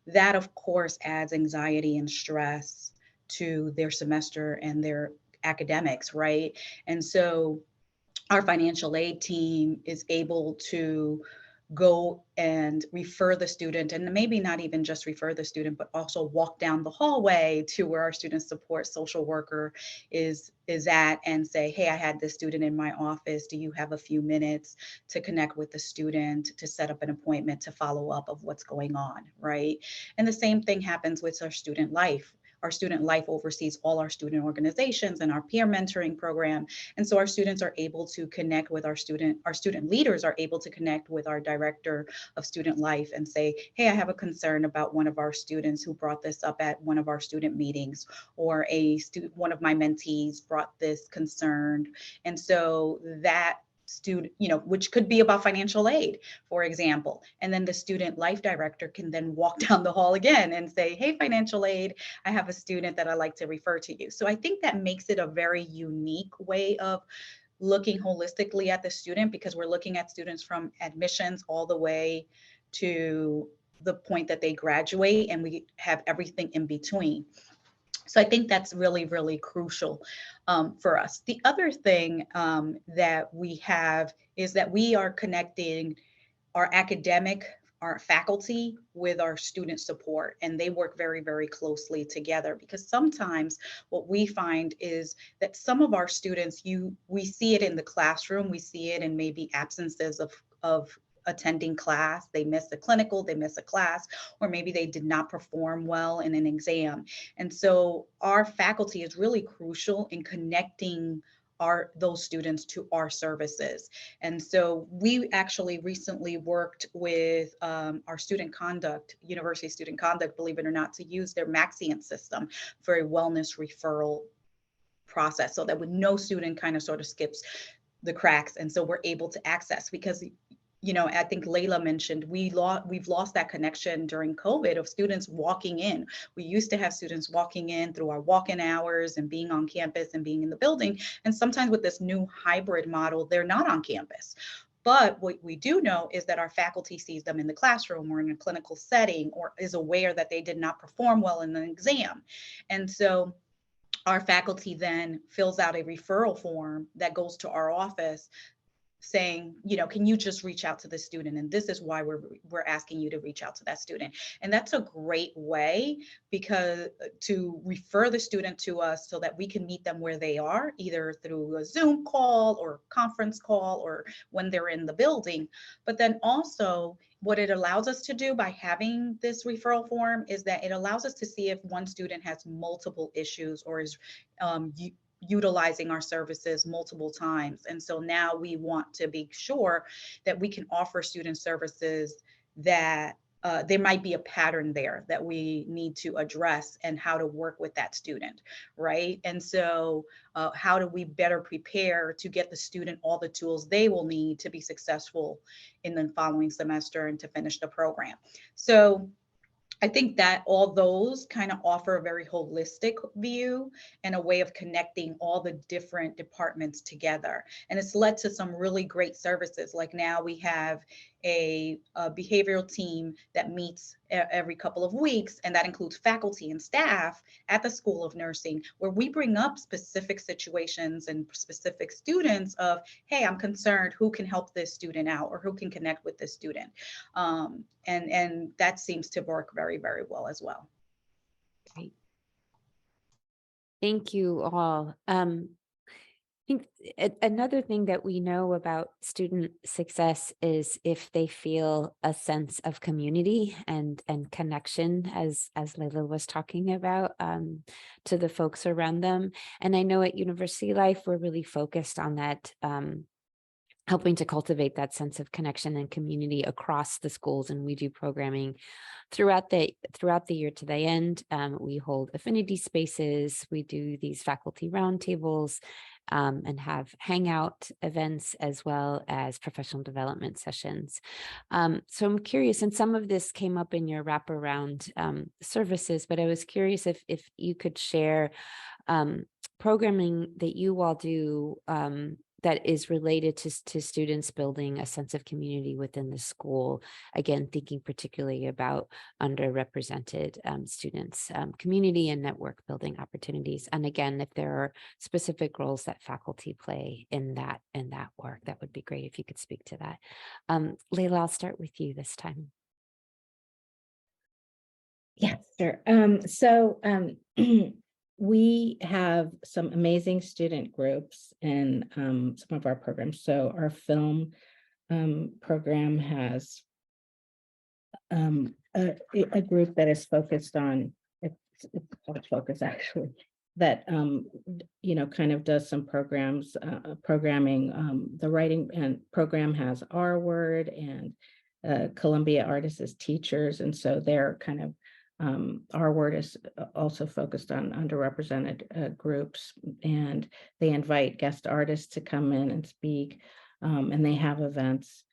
Speaker 6: that of course adds anxiety and stress to their semester and their academics, right? And so our financial aid team is able to go and refer the student, and maybe not even just refer the student, but also walk down the hallway to where our student support social worker is at and say, hey, I had this student in my office. Do you have a few minutes to connect with the student, to set up an appointment, to follow up of what's going on, right? And the same thing happens with our student life. Our student life oversees all our student organizations and our peer mentoring program. And so our students are able to connect with our student leaders are able to connect with our director of student life and say, hey, I have a concern about one of our students who brought this up at one of our student meetings, or one of my mentees brought this concern. And so that student, which could be about financial aid, for example. And then the student life director can then walk down the hall again and say, hey, financial aid, I have a student that I like to refer to you. So I think that makes it a very unique way of looking holistically at the student, because we're looking at students from admissions all the way to the point that they graduate, and we have everything in between. So I think that's really, really crucial for us. The other thing that we have is that we are connecting our faculty with our student support, and they work very, very closely together, because sometimes what we find is that some of our students, we see it in the classroom, we see it in maybe absences of attending class. They miss a clinical, they miss a class, or maybe they did not perform well in an exam. And so our faculty is really crucial in connecting those students to our services. And so we actually recently worked with our university student conduct, believe it or not, to use their Maxiant system for a wellness referral process, so that no student kind of sort of skips the cracks. And so we're able to access, because I think Layla mentioned we've lost that connection during COVID of students walking in. We used to have students walking in through our walk-in hours and being on campus and being in the building. And sometimes with this new hybrid model, they're not on campus. But what we do know is that our faculty sees them in the classroom or in a clinical setting, or is aware that they did not perform well in an exam. And so our faculty then fills out a referral form that goes to our office saying, can you just reach out to the student? And this is why we're asking you to reach out to that student. And that's a great way, because to refer the student to us so that we can meet them where they are, either through a Zoom call or conference call or when they're in the building. But then also what it allows us to do by having this referral form is that it allows us to see if one student has multiple issues or is utilizing our services multiple times. And so now we want to be sure that we can offer student services that there might be a pattern there that we need to address, and how to work with that student, right? And so how do we better prepare to get the student all the tools they will need to be successful in the following semester and to finish the program? So I think that all those kind of offer a very holistic view and a way of connecting all the different departments together. And it's led to some really great services. Like now we have a behavioral team that meets every couple of weeks, and that includes faculty and staff at the School of Nursing, where we bring up specific situations and specific students of, hey, I'm concerned, who can help this student out or who can connect with this student? And that seems to work very, very well as well.
Speaker 2: Great. Thank you all. I think another thing that we know about student success is if they feel a sense of community and connection, as Layla was talking about, to the folks around them. And I know at University Life, we're really focused on that, helping to cultivate that sense of connection and community across the schools. And we do programming throughout the year to the end. We hold affinity spaces. We do these faculty roundtables, and have hangout events as well as professional development sessions. So I'm curious, and some of this came up in your wraparound services, but I was curious if you could share programming that you all do that is related to students building a sense of community within the school. Again, thinking particularly about underrepresented students, community and network building opportunities. And again, if there are specific roles that faculty play in that work, that would be great if you could speak to that. Layla, I'll start with you this time.
Speaker 5: Yeah, sure. We have some amazing student groups in some of our programs. So our film program has a group that is focused on, it's called Focus actually, that kind of does some programs, programming. The writing and program has our word and Columbia Artists as teachers, and so they're kind of our word is also focused on underrepresented groups, and they invite guest artists to come in and speak, and they have events.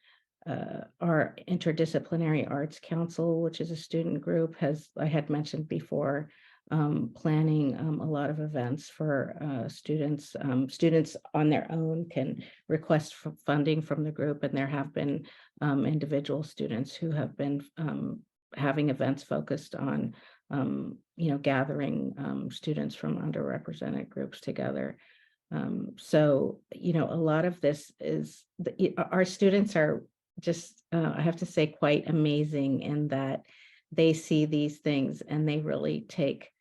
Speaker 5: Our Interdisciplinary Arts Council, which is a student group, I had mentioned before, planning a lot of events for students. Students on their own can request for funding from the group, and there have been individual students who have been having events focused on, gathering students from underrepresented groups together. So, a lot of this is, our students are just, I have to say, quite amazing in that they see these things and they really take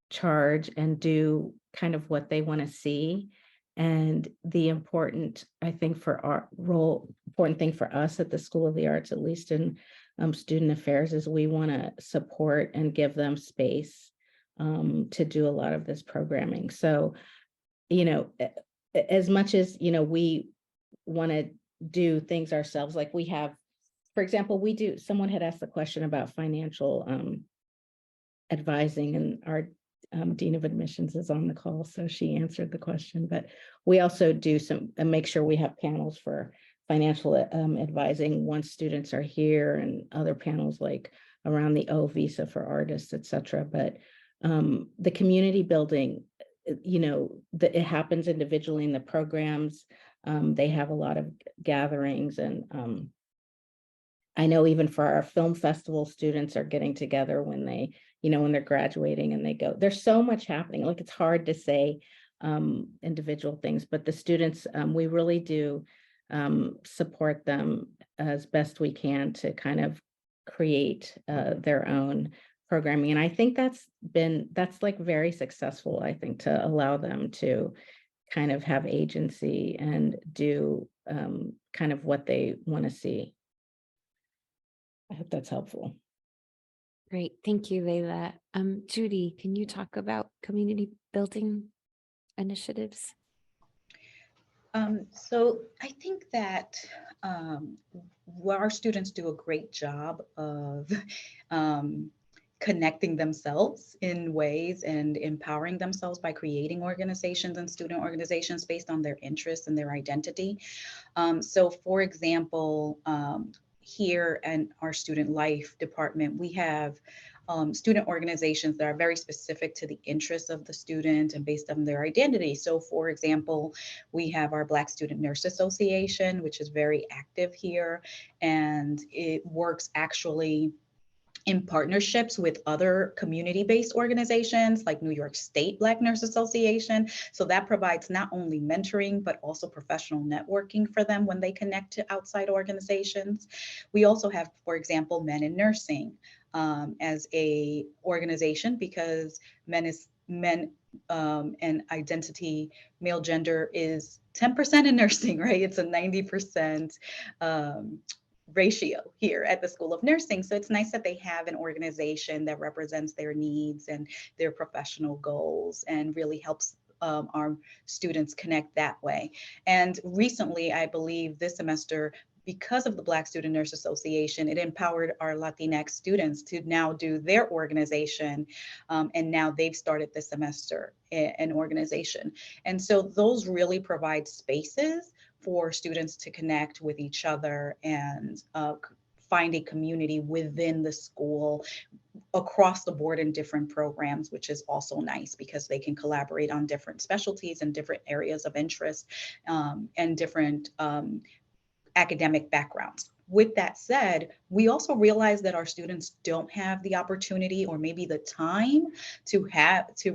Speaker 5: charge and do kind of what they want to see. And the important, I think, for our role, important thing for us at the School of the Arts, at least in student affairs, is we want to support and give them space to do a lot of this programming. So, as much as, we want to do things ourselves, like we have, for example, someone had asked the question about financial advising, and our Dean of Admissions is on the call, so she answered the question. But we also do make sure we have panels for financial advising once students are here, and other panels like around the O visa for artists, et cetera. But the community building, it happens individually in the programs. They have a lot of gatherings, and I know even for our film festival, students are getting together when they, when they're graduating and they go. There's so much happening. Like, it's hard to say individual things, but the students, we really do support them as best we can to kind of create their own programming. And I think that's like very successful, I think, to allow them to kind of have agency and do kind of what they want to see. I hope that's helpful.
Speaker 2: Great. Thank you, Layla. Judy, can you talk about community building initiatives?
Speaker 6: So I think that our students do a great job of connecting themselves in ways and empowering themselves by creating organizations and student organizations based on their interests and their identity. So for example, here in our student life department, we have student organizations that are very specific to the interests of the student and based on their identity. So for example, we have our Black Student Nurse Association, which is very active here, and it works actually in partnerships with other community-based organizations like New York State Black Nurse Association. So that provides not only mentoring, but also professional networking for them when they connect to outside organizations. We also have, for example, Men in Nursing as a organization, because men and identity, male gender is 10% in nursing, right? It's a 90% ratio here at the School of Nursing. So it's nice that they have an organization that represents their needs and their professional goals and really helps our students connect that way. And recently, I believe this semester, because of the Black Student Nurse Association, it empowered our Latinx students to now do their organization. And now they've started this semester an organization. And so those really provide spaces for students to connect with each other and find a community within the school across the board in different programs, which is also nice because they can collaborate on different specialties and different areas of interest and different academic backgrounds. With that said, we also realize that our students don't have the opportunity or maybe the time to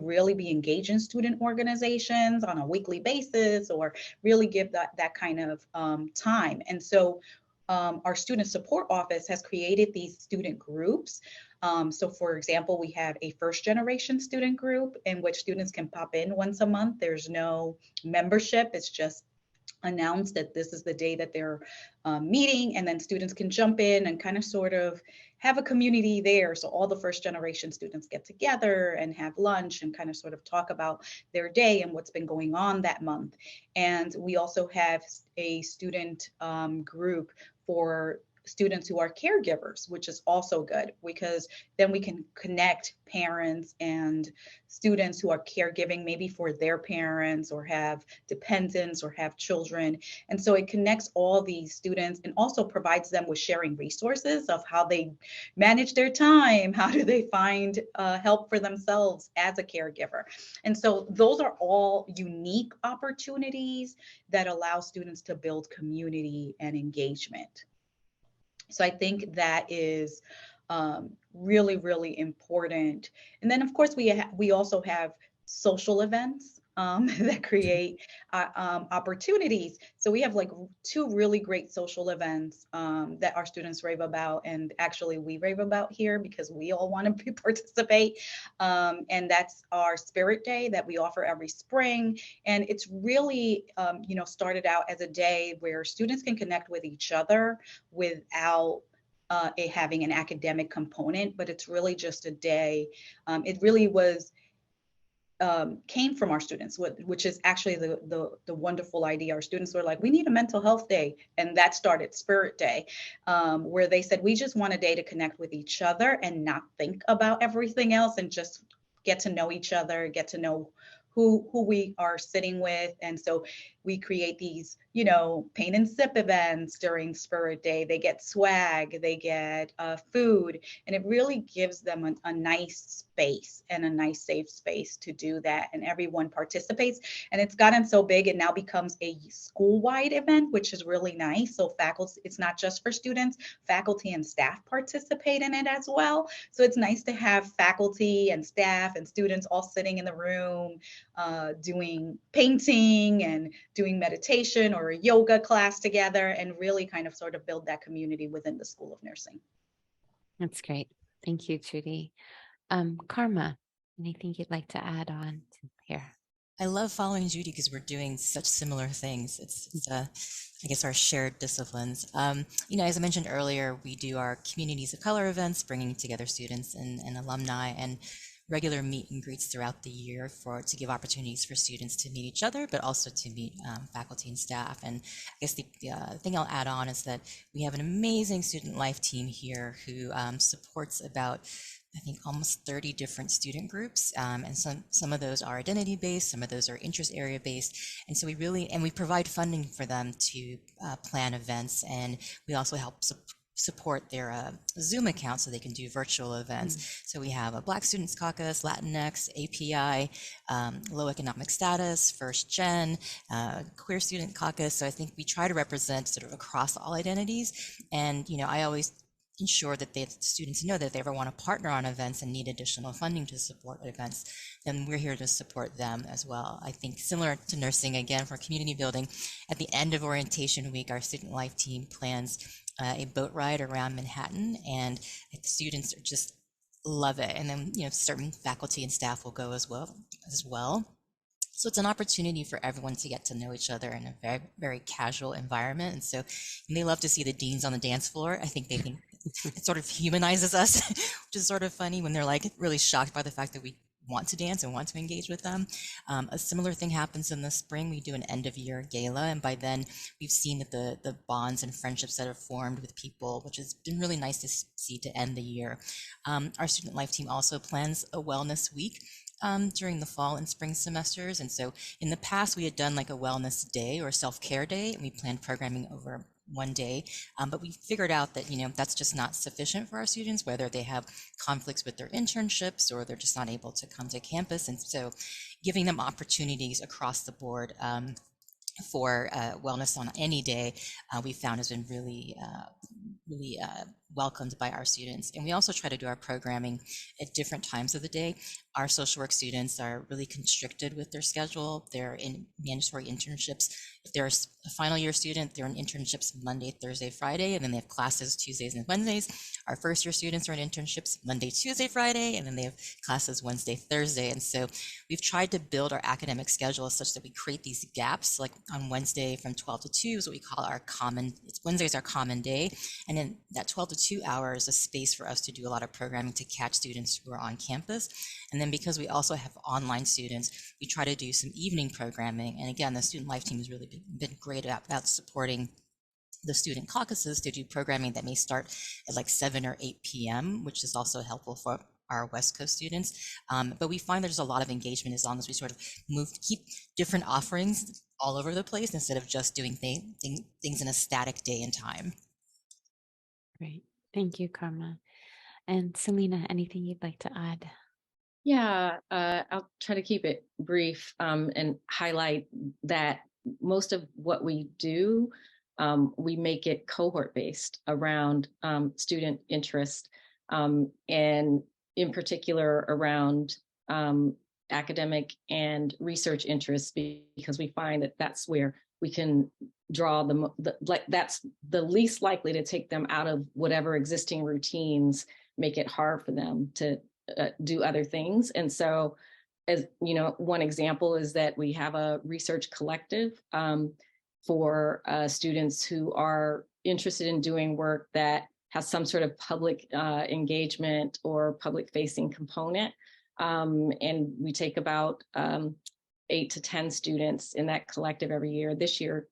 Speaker 6: really be engaged in student organizations on a weekly basis or really give that kind of time. And so our student support office has created these student groups. So for example, we have a first generation student group in which students can pop in once a month. There's no membership, it's just announce that this is the day that they're meeting, and then students can jump in and kind of sort of have a community there. So all the first generation students get together and have lunch and kind of sort of talk about their day and what's been going on that month. And we also have a student group for students who are caregivers, which is also good because then we can connect parents and students who are caregiving maybe for their parents or have dependents or have children. And so it connects all these students and also provides them with sharing resources of how they manage their time, how do they find help for themselves as a caregiver. And so those are all unique opportunities that allow students to build community and engagement. So I think that is really, really important. And then, of course, we also have social events that create opportunities. So we have like 2 really great social events that our students rave about, and actually we rave about here because we all want to participate. And that's our Spirit Day that we offer every spring. And it's really, started out as a day where students can connect with each other without it having an academic component, but it's really just a day. It really was came from our students, which is actually the wonderful idea. Our students were like, we need a mental health day. And that started Spirit Day, where they said, we just want a day to connect with each other and not think about everything else and just get to know each other, get to know who we are sitting with. And so we create these, paint and sip events during Spirit Day. They get swag, they get food, and it really gives them a nice space and a nice safe space to do that. And everyone participates. And it's gotten so big, it now becomes a school-wide event, which is really nice. So faculty, it's not just for students, faculty and staff participate in it as well. So it's nice to have faculty and staff and students all sitting in the room doing painting and doing meditation or a yoga class together, and really kind of sort of build that community within the School of Nursing.
Speaker 2: That's great. Thank you, Judy. Karma, anything you'd like to add on to here?
Speaker 4: I love following Judy because we're doing such similar things. It's I guess, our shared disciplines. As I mentioned earlier, we do our Communities of Color events, bringing together students and alumni, and regular meet and greets throughout the year to give opportunities for students to meet each other, but also to meet faculty and staff. And I guess the thing I'll add on is that we have an amazing student life team here who supports about, I think, almost 30 different student groups. And some of those are identity based, some of those are interest area based. And so we provide funding for them to plan events. And we also help support their Zoom account so they can do virtual events. So we have a Black Students Caucus, Latinx, API, Low Economic Status, First Gen, Queer Student Caucus. So I think we try to represent sort of across all identities. And, you know, I always ensure that the students know that if they ever want to partner on events and need additional funding to support events, then we're here to support them as well. I think similar to nursing, again, for community building, at the end of orientation week, our student life team plans a boat ride around Manhattan, and the students just love it. And then, you know, certain faculty and staff will go as well. So it's an opportunity for everyone to get to know each other in a very, very casual environment. And so they love to see the deans on the dance floor. I think they think it sort of humanizes us, which is sort of funny when they're like really shocked by the fact that we want to dance and want to engage with them. A similar thing happens in the spring. We do an end of year gala, and by then we've seen that the bonds and friendships that are formed with people, which has been really nice to see to end the year. Our student life team also plans a wellness week during the fall and spring semesters. And so in the past, we had done like a wellness day or self-care day, and we planned programming over one day, but we figured out that, you know, that's just not sufficient for our students, whether they have conflicts with their internships or they're just not able to come to campus. And so giving them opportunities across the board for wellness on any day, we found has been really welcomed by our students. And we also try to do our programming at different times of the day. Our social work students are really constricted with their schedule. They're in mandatory internships. If they're a final year student, they're in internships Monday, Thursday, Friday, and then they have classes Tuesdays and Wednesdays. Our first year students are in internships Monday, Tuesday, Friday, and then they have classes Wednesday, Thursday. And so we've tried to build our academic schedule such that we create these gaps, like on Wednesday from 12 to 2 is what we call our Wednesday's our common day. And in that 12 to 2 hours, a space for us to do a lot of programming to catch students who are on campus. And then because we also have online students, we try to do some evening programming. And again, the student life team has really been great about supporting the student caucuses to do programming that may start at like 7 or 8 p.m., which is also helpful for our West Coast students. But we find there's a lot of engagement as long as we sort of keep different offerings all over the place instead of just doing things in a static day and time.
Speaker 2: Great. Thank you, Karma. And Celina, anything you'd like to add?
Speaker 3: Yeah, I'll try to keep it brief and highlight that most of what we do, we make it cohort based around student interest, and in particular around academic and research interests, because we find that that's where we can draw that's the least likely to take them out of whatever existing routines make it hard for them to do other things. And so, as you know, one example is that we have a research collective for students who are interested in doing work that has some sort of public engagement or public facing component. And we take about 8 to 10 students in that collective every year. This year,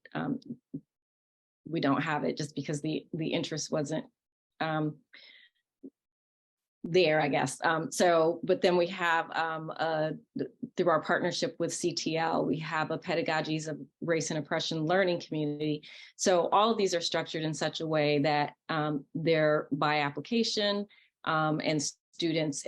Speaker 3: we don't have it just because the interest wasn't there, I guess. But then we have, through our partnership with CTL, we have a Pedagogies of Race and Oppression learning community. So all of these are structured in such a way that they're by application, and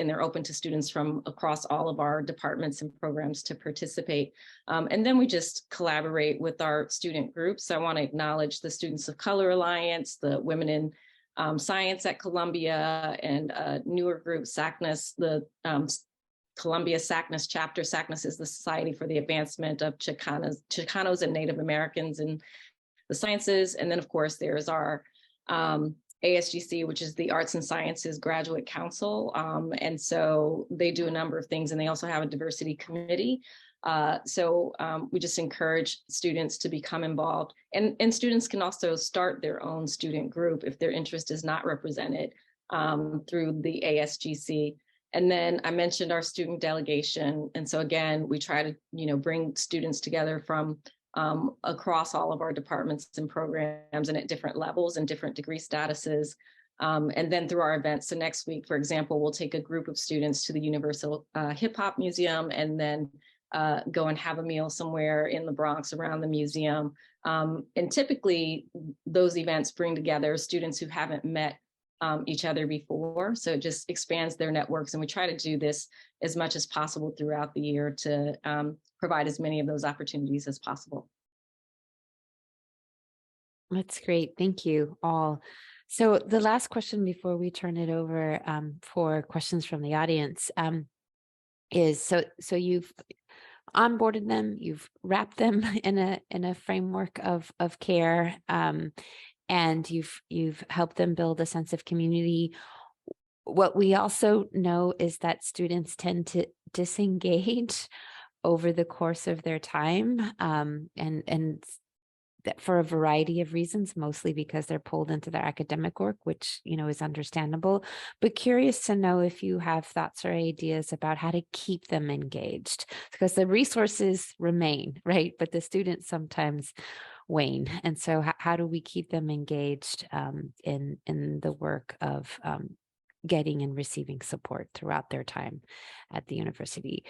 Speaker 3: they're open to students from across all of our departments and programs to participate. And then we just collaborate with our student groups. I want to acknowledge the Students of Color Alliance, the Women in Science at Columbia, and a newer group, SACNAS, the Columbia SACNAS chapter. SACNAS is the Society for the Advancement of Chicanos and Native Americans in the Sciences. And then, of course, there's our ASGC, which is the Arts and Sciences Graduate Council. And so they do a number of things, and they also have a diversity committee. So we just encourage students to become involved, and students can also start their own student group if their interest is not represented through the ASGC. And then I mentioned our student delegation. And so again, we try to, bring students together from across all of our departments and programs and at different levels and different degree statuses. And then through our events. So next week, for example, we'll take a group of students to the Universal Hip Hop Museum, and then go and have a meal somewhere in the Bronx around the museum. And typically those events bring together students who haven't met each other before. So it just expands their networks. And we try to do this as much as possible throughout the year to provide as many of those opportunities as possible.
Speaker 2: That's great. Thank you all. So the last question before we turn it over for questions from the audience is, so you've onboarded them, you've wrapped them in a framework of care, and you've helped them build a sense of community. What we also know is that students tend to disengage over the course of their time, and that for a variety of reasons, mostly because they're pulled into their academic work, which, is understandable, but curious to know if you have thoughts or ideas about how to keep them engaged, because the resources remain, right? But the students sometimes wane. And so how do we keep them engaged in the work of getting and receiving support throughout their time at the university?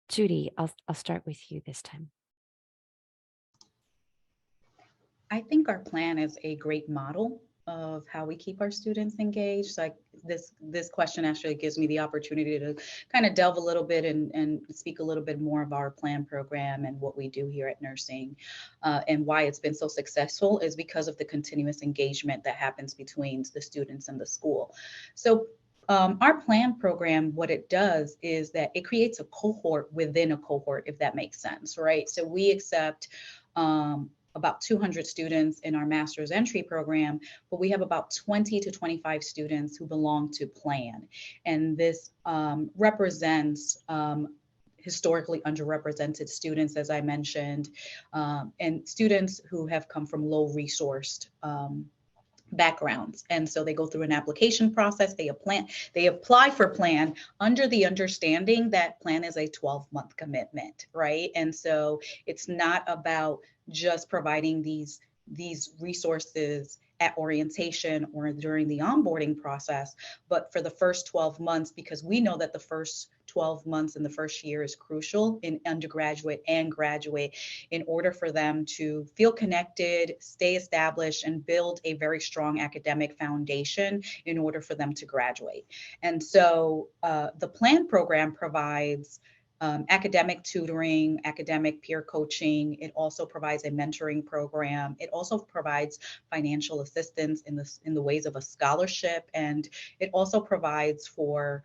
Speaker 2: Judy, I'll start with you this time.
Speaker 6: I think our plan is a great model of how we keep our students engaged. Like this question actually gives me the opportunity to kind of delve a little bit and speak a little bit more of our plan program and what we do here at nursing, and why it's been so successful is because of the continuous engagement that happens between the students and the school. So our plan program, what it does is that it creates a cohort within a cohort, if that makes sense, right? So we accept about 200 students in our master's entry program, but we have about 20 to 25 students who belong to plan. And this represents historically underrepresented students, as I mentioned, and students who have come from low-resourced backgrounds. And so they go through an application process, they apply for plan under the understanding that plan is a 12-month commitment, right? And so it's not about just providing these resources at orientation or during the onboarding process, but for the first 12 months, because we know that the first 12 months in the first year is crucial in undergraduate and graduate in order for them to feel connected, stay established, and build a very strong academic foundation in order for them to graduate. And so the plan program provides academic tutoring, academic peer coaching. It also provides a mentoring program. It also provides financial assistance in the ways of a scholarship. And it also provides for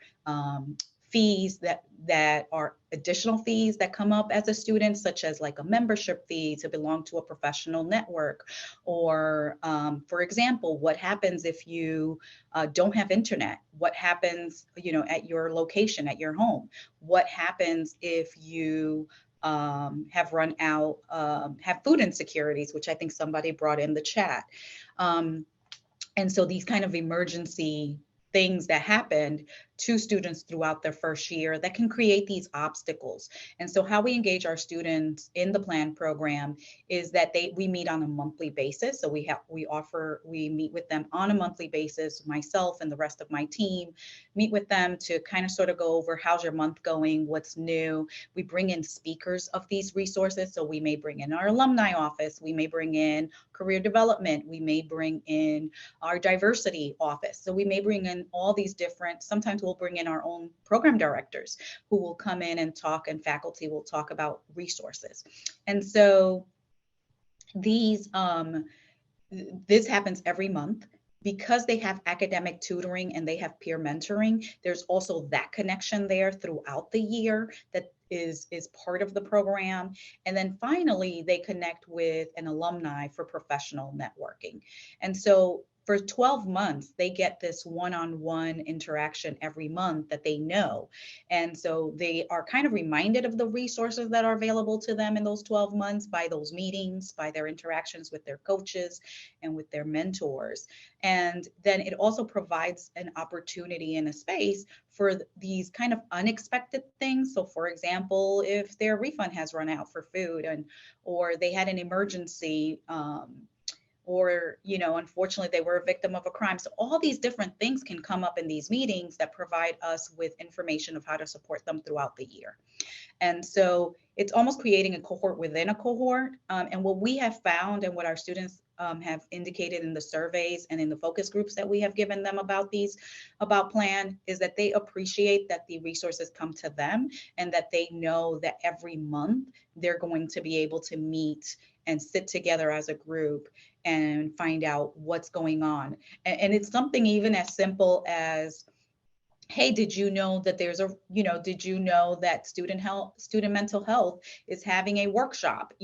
Speaker 6: fees that are additional fees that come up as a student, such as like a membership fee to belong to a professional network. Or for example, what happens if you don't have internet? What happens, at your location, at your home? What happens if you have run out, have food insecurities, which I think somebody brought in the chat. And so these kind of emergency things that happened to students throughout their first year that can create these obstacles. And so how we engage our students in the plan program is that we meet on a monthly basis. So we meet with them on a monthly basis. Myself and the rest of my team meet with them to kind of sort of go over how's your month going, what's new. We bring in speakers of these resources. So we may bring in our alumni office, we may bring in career development, we may bring in our diversity office. So we may bring in all these different, sometimes we'll bring in our own program directors who will come in and talk, and faculty will talk about resources. And so this happens every month. Because they have academic tutoring and they have peer mentoring, there's also that connection there throughout the year that is part of the program. And then finally, they connect with an alumni for professional networking. And so for 12 months, they get this one-on-one interaction every month that they know. And so they are kind of reminded of the resources that are available to them in those 12 months by those meetings, by their interactions with their coaches and with their mentors. And then it also provides an opportunity and a space for these kind of unexpected things. So for example, if their refund has run out for food or they had an emergency or, unfortunately they were a victim of a crime. So all these different things can come up in these meetings that provide us with information of how to support them throughout the year. And so it's almost creating a cohort within a cohort. And what we have found, and what our students have indicated in the surveys and in the focus groups that we have given them about plan, is that they appreciate that the resources come to them, and that they know that every month they're going to be able to meet and sit together as a group and find out what's going on. And it's something even as simple as, hey, did you know that did you know that student mental health is having a workshop,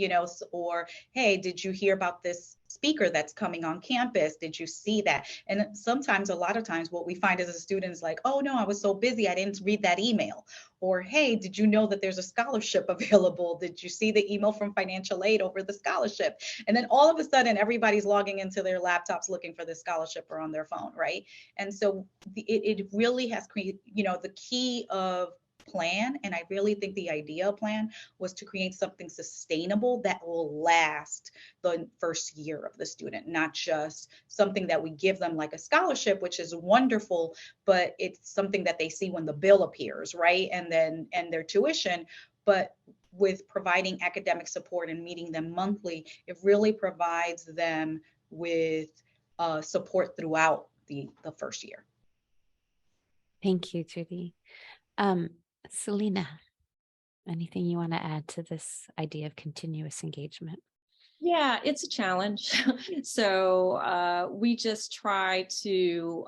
Speaker 6: or, hey, did you hear about this speaker that's coming on campus? Did you see that? And sometimes, a lot of times, what we find as a student is like, oh no, I was so busy, I didn't read that email. Or, hey, did you know that there's a scholarship available? Did you see the email from financial aid over the scholarship? And then all of a sudden, everybody's logging into their laptops looking for the scholarship, or on their phone, right? And so it really has created, the key of plan, and I really think the idea of plan was to create something sustainable that will last the first year of the student, not just something that we give them like a scholarship, which is wonderful, but it's something that they see when the bill appears, right? And their tuition. But with providing academic support and meeting them monthly, it really provides them with support throughout the first year.
Speaker 2: Thank you, Judy. Celina, anything you want to add to this idea of continuous engagement?
Speaker 3: Yeah, it's a challenge. So we just try to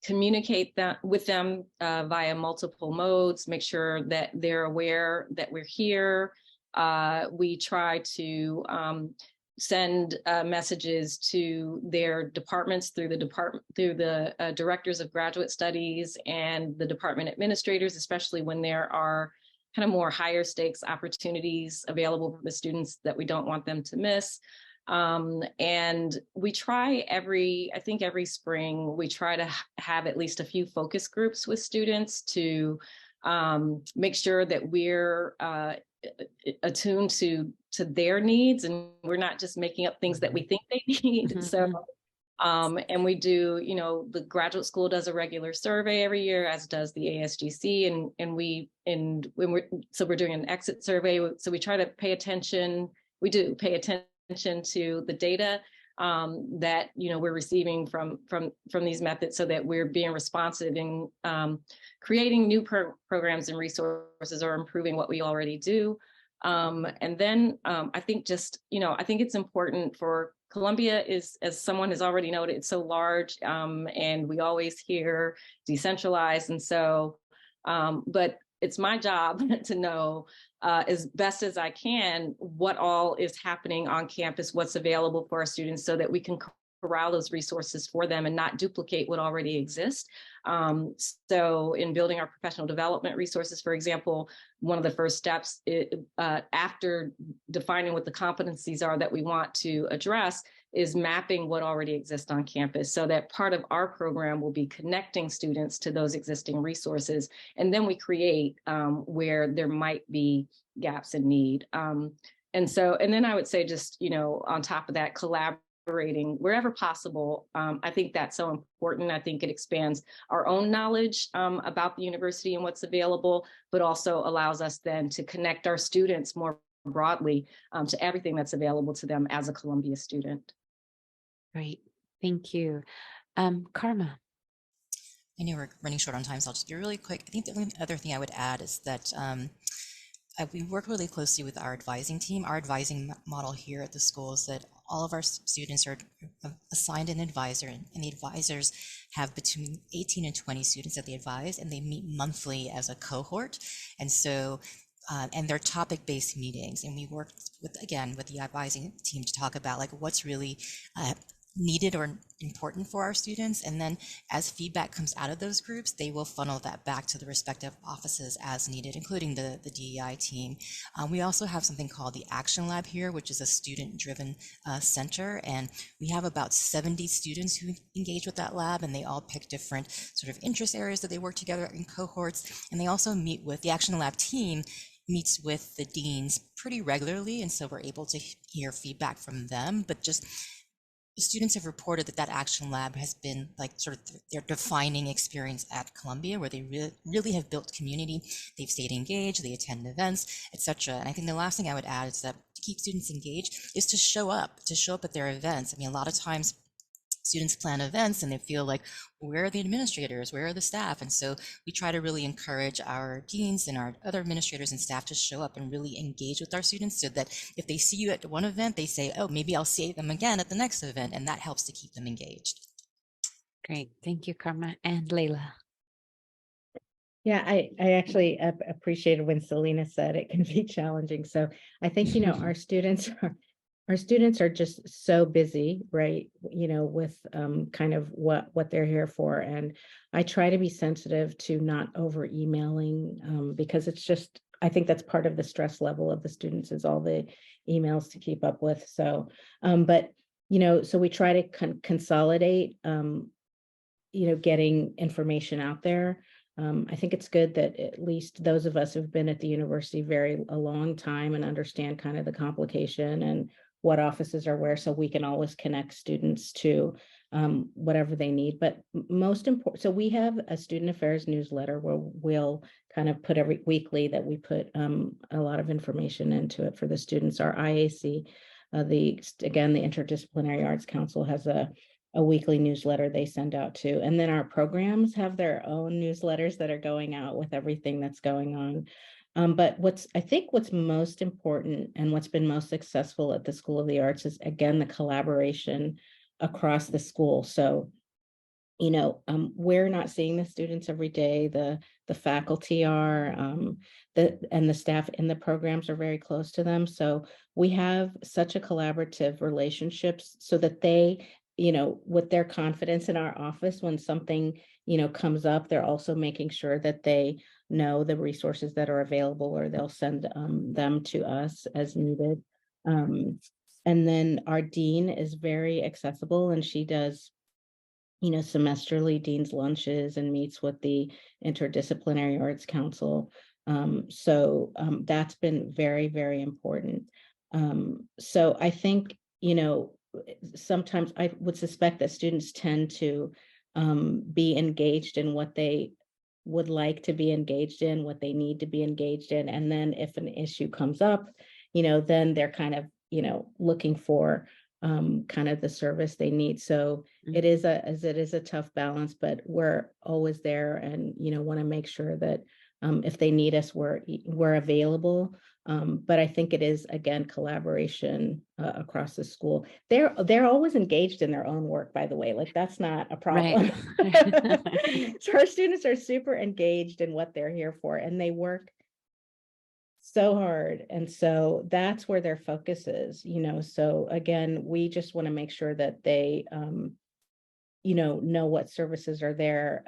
Speaker 3: communicate with them via multiple modes, make sure that they're aware that we're here. We try to send messages to their departments through the directors of graduate studies and the department administrators, especially when there are kind of more higher stakes opportunities available for the students that we don't want them to miss. And we try every spring, we try to have at least a few focus groups with students to make sure that we're attuned to their needs, and we're not just making up things that we think they need. Mm-hmm. So and we do, the graduate school does a regular survey every year, as does the ASGC, so we're doing an exit survey. So we try to pay attention to the data that we're receiving from these methods, so that we're being responsive in creating new programs and resources, or improving what we already do. And then I think it's important for Columbia is, as someone has already noted, it's so large, and we always hear decentralized. And so, but it's my job to know as best as I can what all is happening on campus, what's available for our students, so that we can corral those resources for them and not duplicate what already exists. So in building our professional development resources, for example, one of the first steps after defining what the competencies are that we want to address is mapping what already exists on campus, so that part of our program will be connecting students to those existing resources. And then we create where there might be gaps in need. And then I would say, just, on top of that, collaborating wherever possible. I think that's so important. I think it expands our own knowledge about the university and what's available, but also allows us then to connect our students more broadly to everything that's available to them as a Columbia student.
Speaker 2: Great, thank you. Karma.
Speaker 4: I know we're running short on time, so I'll just be really quick. I think the only other thing I would add is that we work really closely with our advising team. Our advising model here at the school is that all of our students are assigned an advisor, and the advisors have between 18 and 20 students that they advise, and they meet monthly as a cohort. And so, and they're topic-based meetings, and we work with the advising team to talk about like what's really needed or important for our students. And then as feedback comes out of those groups, they will funnel that back to the respective offices as needed, including the DEI team. We also have something called the Action Lab here, which is a student-driven center. And we have about 70 students who engage with that lab, and they all pick different sort of interest areas that they work together in cohorts. And they also meet with the Action Lab team meets with the deans pretty regularly. And so we're able to hear feedback from them, but just the students have reported that that action lab has been like sort of their defining experience at Columbia, where they really have built community. They've stayed engaged, they attend events, etc. And I think the last thing I would add is that to keep students engaged is to show up at their events. I mean, a lot of times students plan events and they feel like, where are the administrators, where are the staff? And so we try to really encourage our deans and our other administrators and staff to show up and really engage with our students, so that if they see you at one event, they say, oh, maybe I'll see them again at the next event, and that helps to keep them engaged.
Speaker 2: Great, thank you, Karma. And Layla.
Speaker 5: Yeah, I actually appreciated when Celina said it can be challenging. So I think, our students are just so busy, right? With kind of what they're here for. And I try to be sensitive to not over emailing, because it's just, I think that's part of the stress level of the students, is all the emails to keep up with. So, but, so we try to consolidate, getting information out there. I think it's good that at least those of us who've been at the university a long time and understand kind of the complication and what offices are where, so we can always connect students to whatever they need. But most important, so we have a student affairs newsletter where we'll kind of put every weekly that we put a lot of information into it for the students. Our IAC, the Interdisciplinary Arts Council, has a weekly newsletter they send out too. And then our programs have their own newsletters that are going out with everything that's going on. But I think what's most important and what's been most successful at the School of the Arts is, again, the collaboration across the school. So, we're not seeing the students every day. The faculty are, and the staff in the programs are very close to them. So we have such a collaborative relationships, so that they, with their confidence in our office, when something, comes up, they're also making sure that they know the resources that are available, or they'll send them to us as needed. And then our dean is very accessible, and she does, semesterly dean's lunches and meets with the Interdisciplinary Arts Council. So that's been very, very important. So I think, sometimes I would suspect that students tend to be engaged in what they would like to be engaged in, what they need to be engaged in. And then if an issue comes up, then they're kind of, looking for kind of the service they need. So it is a tough balance, but we're always there, and, want to make sure that if they need us, we're available. But I think it is, again, collaboration across the school. They're always engaged in their own work, by the way. Like, that's not a problem. Right. So our students are super engaged in what they're here for, and they work so hard. And so that's where their focus is, so again, we just want to make sure that they, know what services are there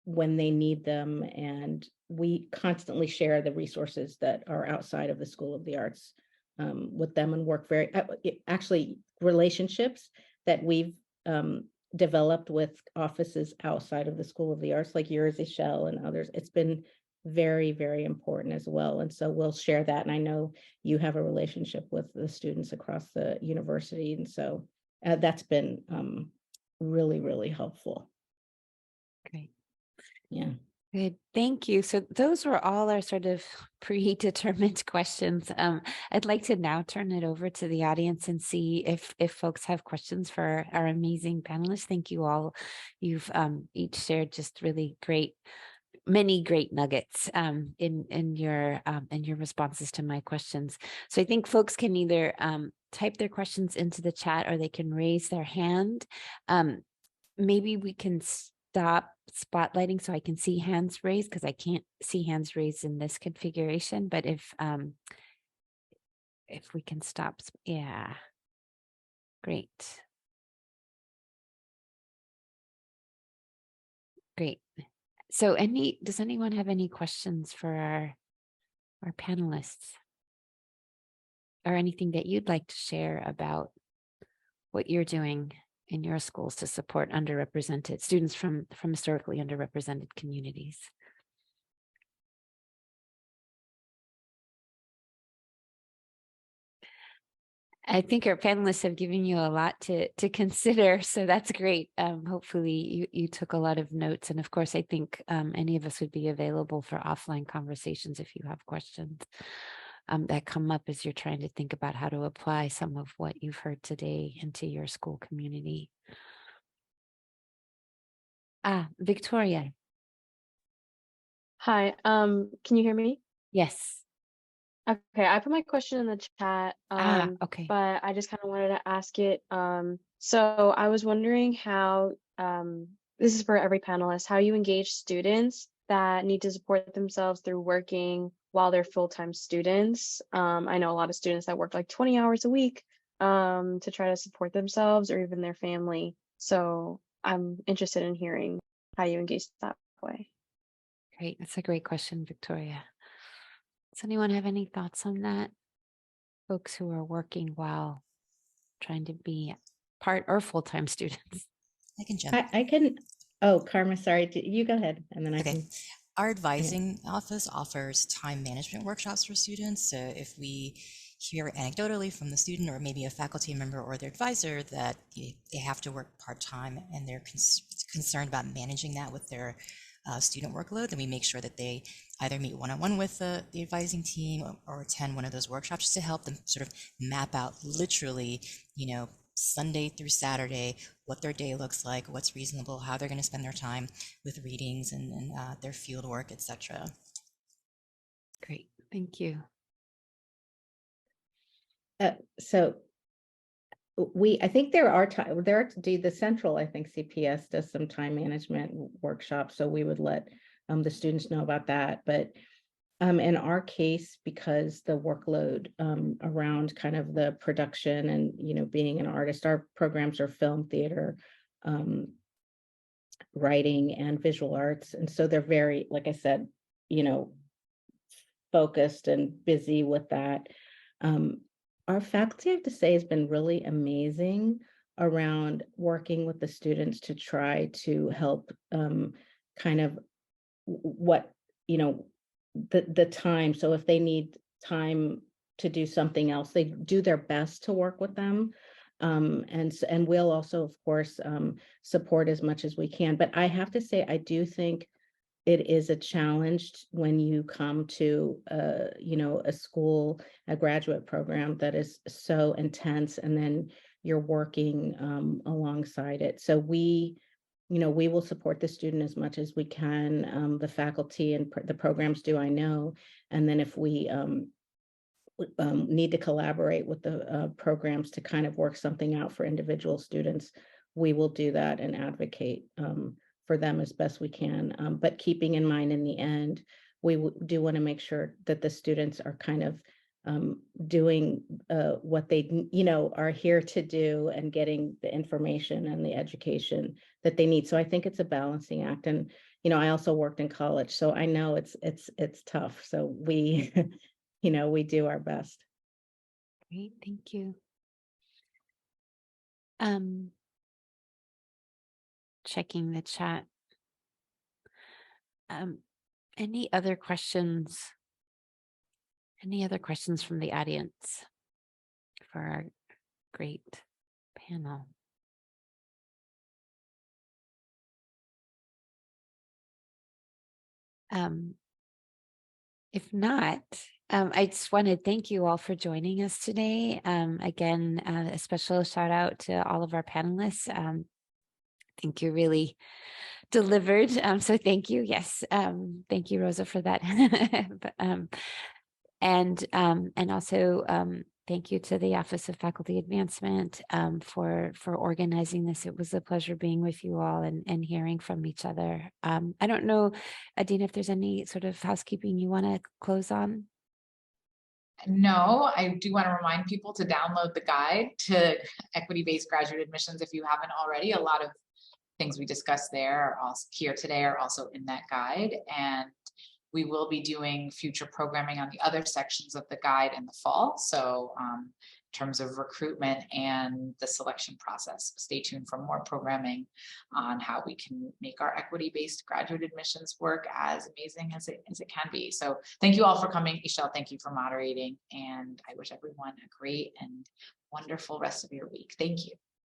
Speaker 5: when they need them. And we constantly share the resources that are outside of the School of the Arts with them, and work actually relationships that we've developed with offices outside of the School of the Arts, like yours, Ixchel, and others. It's been very, very important as well. And so we'll share that. And I know you have a relationship with the students across the university. And so that's been really, really helpful.
Speaker 2: Great.
Speaker 5: Yeah.
Speaker 2: Good, thank you. So those were all our sort of predetermined questions. I'd like to now turn it over to the audience and see if folks have questions for our amazing panelists. Thank you all. You've each shared just really many great nuggets in your responses to my questions. So I think folks can either type their questions into the chat, or they can raise their hand. Maybe we can stop spotlighting so I can see hands raised, because I can't see hands raised in this configuration. But if we can stop, yeah, great. Great. So does anyone have any questions for our panelists, or anything that you'd like to share about what you're doing in your schools to support underrepresented students from historically underrepresented communities? I think our panelists have given you a lot to consider, so that's great. Hopefully you took a lot of notes, and of course, I think any of us would be available for offline conversations if you have questions that come up as you're trying to think about how to apply some of what you've heard today into your school community. Victoria.
Speaker 7: Hi, can you hear me?
Speaker 2: Yes.
Speaker 7: Okay, I put my question in the chat,
Speaker 2: Okay.
Speaker 7: but I just kind of wanted to ask it. So I was wondering how, this is for every panelist, how you engage students that need to support themselves through working while they're full-time students. I know a lot of students that work like 20 hours a week to try to support themselves or even their family. So I'm interested in hearing how you engage that way.
Speaker 2: Great. That's a great question, Victoria. Does anyone have any thoughts on that? Folks who are working while trying to be part or full-time students.
Speaker 4: I can jump.
Speaker 5: I can, oh, Karma, sorry, you go ahead and then I
Speaker 4: Okay.
Speaker 5: can.
Speaker 4: Our advising office offers time management workshops for students. So if we hear anecdotally from the student or maybe a faculty member or their advisor that they have to work part-time and they're concerned about managing that with their student workload, then we make sure that they either meet one-on-one with the advising team or attend one of those workshops just to help them sort of map out literally, Sunday through Saturday, what their day looks like, what's reasonable, how they're going to spend their time with readings and their field work, etc.
Speaker 2: Great, thank you.
Speaker 5: So I think there are the central, I think CPS does some time management workshops, so we would let the students know about that. But in our case, because the workload around kind of the production and being an artist, our programs are film, theater, writing, and visual arts, and so they're very, like I said, focused and busy with that. Our faculty, I have to say, has been really amazing around working with the students to try to help kind of what, the time. So if they need time to do something else, they do their best to work with them. And we'll also, of course, support as much as we can. But I have to say, I do think it is a challenge when you come to a school, a graduate program that is so intense, and then you're working alongside it. So we will support the student as much as we can. The faculty and the programs do, I know. And then if we need to collaborate with the programs to kind of work something out for individual students, we will do that and advocate for them as best we can. But keeping in mind, in the end, we do want to make sure that the students are kind of doing what they are here to do and getting the information and the education that they need. So I think it's a balancing act. And I also worked in college, so I know it's tough. So we we do our best.
Speaker 2: Great, thank you. Checking the chat. Any other questions? Any other questions from the audience for our great panel? If not, I just want to thank you all for joining us today. Again, a special shout out to all of our panelists. I think you really delivered. So thank you. Yes. Thank you, Rosa, for that. And also thank you to the Office of Faculty Advancement for organizing this. It was a pleasure being with you all and hearing from each other. I don't know, Adina, if there's any sort of housekeeping you want to close on.
Speaker 1: No, I do want to remind people to download the guide to equity-based graduate admissions if you haven't already. A lot of things we discussed there are also here today are also in that guide, and we will be doing future programming on the other sections of the guide in the fall. So in terms of recruitment and the selection process, stay tuned for more programming on how we can make our equity-based graduate admissions work as amazing as it can be. So thank you all for coming. Ixchel, thank you for moderating, and I wish everyone a great and wonderful rest of your week. Thank you.